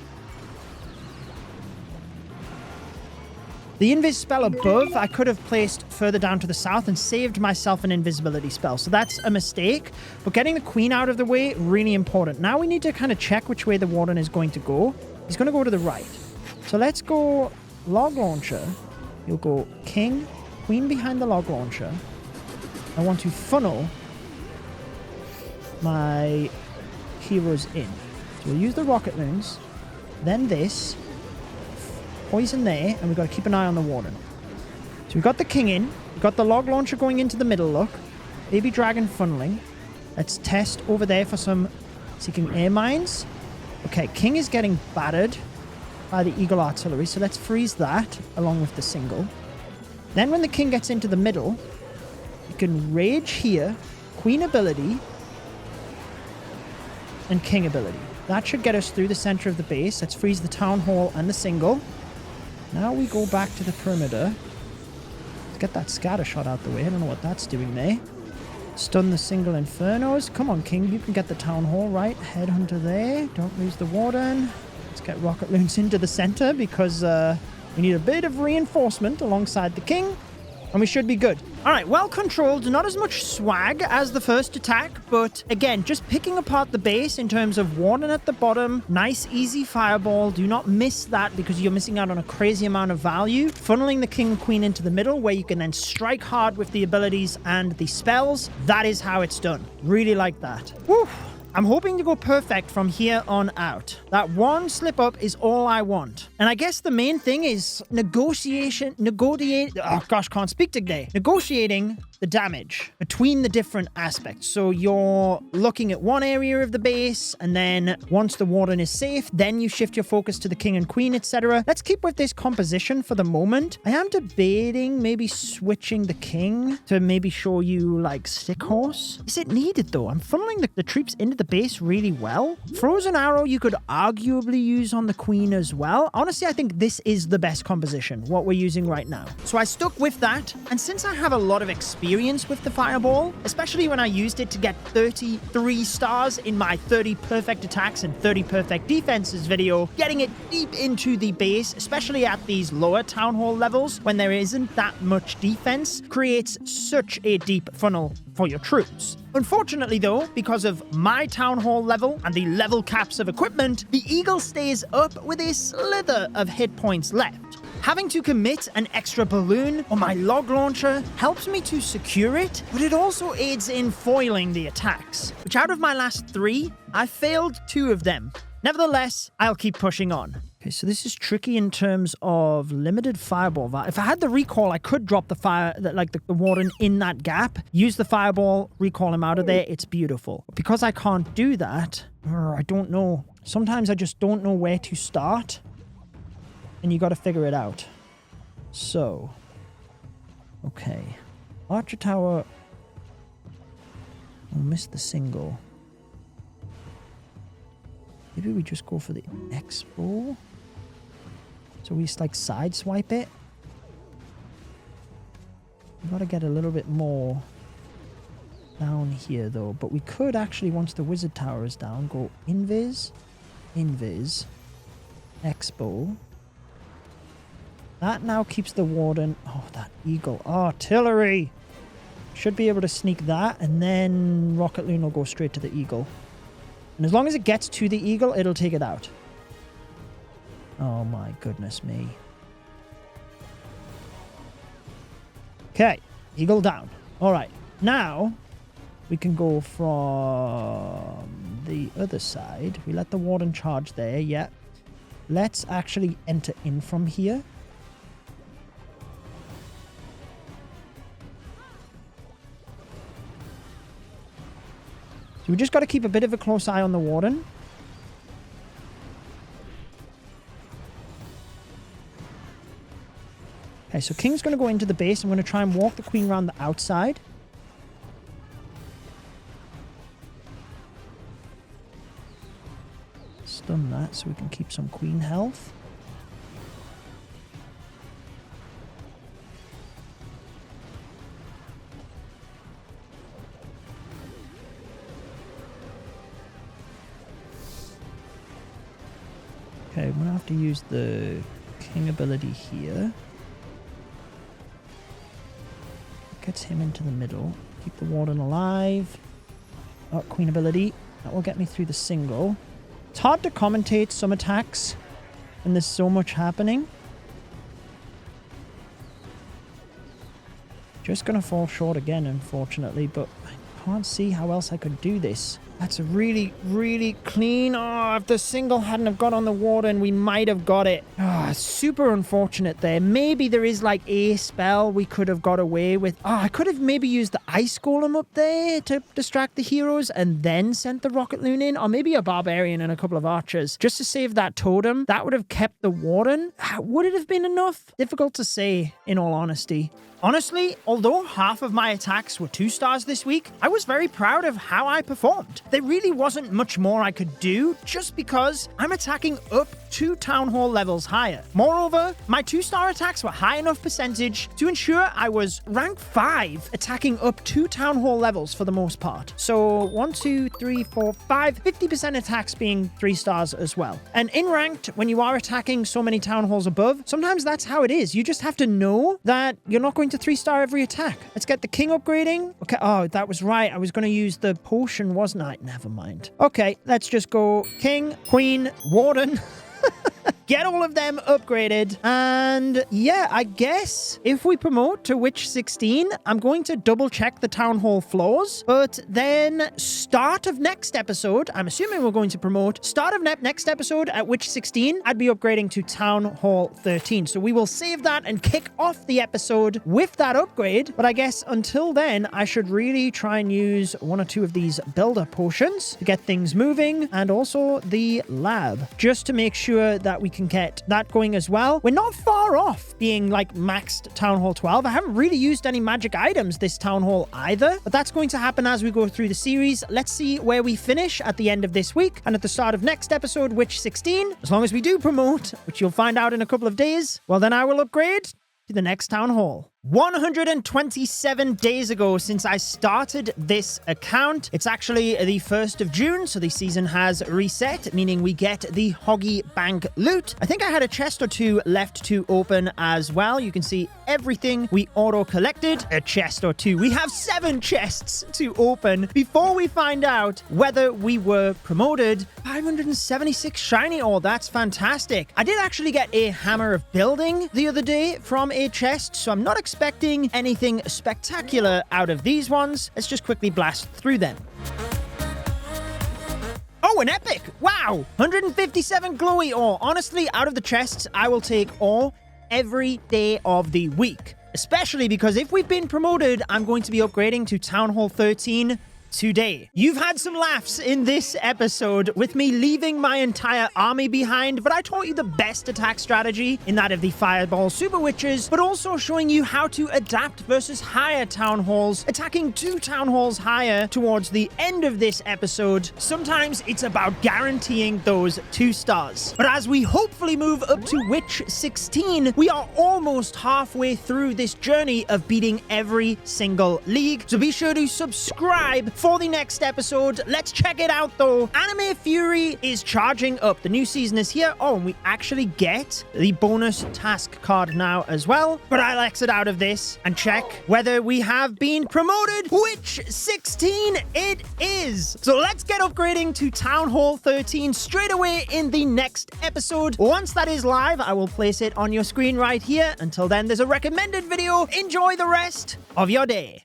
The invis spell above, I could have placed further down to the south and saved myself an invisibility spell. So that's a mistake. But getting the queen out of the way, really important. Now we need to kind of check which way the warden is going to go. He's going to go to the right. So let's go log launcher. You'll go king, queen behind the log launcher. I want to funnel my heroes in. So we'll use the rocket loons. Then this. Poison there, and we've got to keep an eye on the warden. So we've got the king in. We've got the log launcher going into the middle, look. Baby dragon funneling. Let's test over there for some seeking air mines. Okay, king is getting battered by the eagle artillery, so let's freeze that along with the single. Then when the king gets into the middle, you can rage here, queen ability, and king ability. That should get us through the center of the base. Let's freeze the town hall and the single. Now we go back to the perimeter. Let's get that scatter shot out the way. I don't know what that's doing there. Stun the single infernos. Come on, king. You can get the town hall, right? Headhunter there. Don't lose the warden. Let's get rocket loons into the center because we need a bit of reinforcement alongside the king. And we should be good. All right, well controlled. Not as much swag as the first attack, but again, just picking apart the base in terms of warden at the bottom. Nice, easy fireball. Do not miss that because you're missing out on a crazy amount of value. Funneling the king and queen into the middle where you can then strike hard with the abilities and the spells. That is how it's done. Really like that. Woo! I'm hoping to go perfect from here on out. That one slip up is all I want. And I guess the main thing is negotiating the damage between the different aspects. So you're looking at one area of the base, and then once the warden is safe, then you shift your focus to the king and queen, etc. Let's keep with this composition for the moment. I am debating maybe switching the king to maybe show you like stick horse. Is it needed though? I'm funneling the troops into the base really well. Frozen arrow you could arguably use on the queen as well. Honestly, I think this is the best composition, what we're using right now. So I stuck with that, and since I have a lot of experience with the fireball, especially when I used it to get 33 stars in my 30 perfect attacks and 30 perfect defenses video, getting it deep into the base, especially at these lower town hall levels when there isn't that much defense, creates such a deep funnel for your troops. Unfortunately though, because of my town hall level and the level caps of equipment, the eagle stays up with a slither of hit points left. Having to commit an extra balloon or my log launcher helps me to secure it, but it also aids in foiling the attacks, which out of my last 3, I failed 2 of them. Nevertheless, I'll keep pushing on. Okay, so this is tricky in terms of limited fireball. If I had the recall, I could drop the warden in that gap, use the fireball, recall him out of there. It's beautiful. Because I can't do that, I don't know. Sometimes I just don't know where to start, and you got to figure it out. So, okay. Archer Tower. I'll miss the single. Maybe we just go for the Expo. So we just like side swipe it. We gotta get a little bit more down here though. But we could actually, once the wizard tower is down, go invis, invis, Expo. That now keeps the warden. Oh, that eagle. Artillery! Should be able to sneak that, and then Rocket Loon will go straight to the eagle. And as long as it gets to the eagle, it'll take it out. Oh my goodness me. Okay, eagle down. All right, now we can go from the other side. We let the warden charge there, yeah. Let's actually enter in from here. So we just got to keep a bit of a close eye on the warden. Okay, so King's going to go into the base. I'm going to try and walk the queen around the outside. Stun that so we can keep some queen health. Okay, I'm going to have to use the king ability here. Gets him into the middle. Keep the warden alive. Oh, queen ability. That will get me through the single. It's hard to commentate some attacks when there's so much happening. Just going to fall short again, unfortunately, but I can't see how else I could do this. That's a really, really clean. Oh, if the single hadn't have got on the warden, we might have got it. Oh, super unfortunate there. Maybe there is like a spell we could have got away with. Oh, I could have maybe used the ice golem up there to distract the heroes and then sent the rocket loon in. Or maybe a barbarian and a couple of archers just to save that totem. That would have kept the warden. Would it have been enough? Difficult to say, in all honesty. Honestly, although half of my attacks were 2 stars this week, I was very proud of how I performed. There really wasn't much more I could do just because I'm attacking up 2 town hall levels higher. Moreover, my 2-star attacks were high enough percentage to ensure I was rank 5 attacking up 2 town hall levels for the most part. So 1, 2, 3, 4, 5, 50% attacks being 3 stars as well. And in ranked, when you are attacking so many town halls above, sometimes that's how it is. You just have to know that you're not going to 3-star every attack. Let's get the king upgrading. Okay, oh, that was right. I was going to use the potion, wasn't I? Never mind. Okay, let's just go king, queen, warden. Get all of them upgraded. And yeah, I guess if we promote to Witch 16, I'm going to double check the town hall floors. But then start of next episode, I'm assuming we're going to promote start of next episode at Witch 16. I'd be upgrading to town hall 13. So we will save that and kick off the episode with that upgrade. But I guess until then, I should really try and use 1 or 2 of these builder potions to get things moving. And also the lab, just to make sure that we can get that going as well. We're not far off being like maxed Town Hall 12. I haven't really used any magic items this Town Hall either, but that's going to happen as we go through the series. Let's see where we finish at the end of this week and at the start of next episode, Witch 16. As long as we do promote, which you'll find out in a couple of days, well then I will upgrade to the next Town Hall. 127 days ago since I started this account. It's actually the 1st of June, so the season has reset, meaning we get the Hoggy Bank loot. I think I had a chest or two left to open as well. You can see everything we auto-collected. A chest or two. We have 7 chests to open before we find out whether we were promoted. 576 shiny ore. That's fantastic. I did actually get a hammer of building the other day from a chest, so I'm not expecting anything spectacular out of these ones. Let's just quickly blast through them. Oh, an epic! Wow! 157 glowy ore. Honestly, out of the chests, I will take ore every day of the week. Especially because if we've been promoted, I'm going to be upgrading to Town Hall 13 today. You've had some laughs in this episode with me leaving my entire army behind, but I taught you the best attack strategy in that of the Fireball Super Witches, but also showing you how to adapt versus higher town halls, attacking 2 town halls higher towards the end of this episode. Sometimes it's about guaranteeing those 2 stars. But as we hopefully move up to Witch 16, we are almost halfway through this journey of beating every single league. So be sure to subscribe for the next episode. Let's check it out though. Anime Fury is charging up. The new season is here. Oh, and we actually get the bonus task card now as well. But I'll exit out of this and check whether we have been promoted. Which 16 it is. So let's get upgrading to Town Hall 13 straight away in the next episode. Once that is live, I will place it on your screen right here. Until then, there's a recommended video. Enjoy the rest of your day.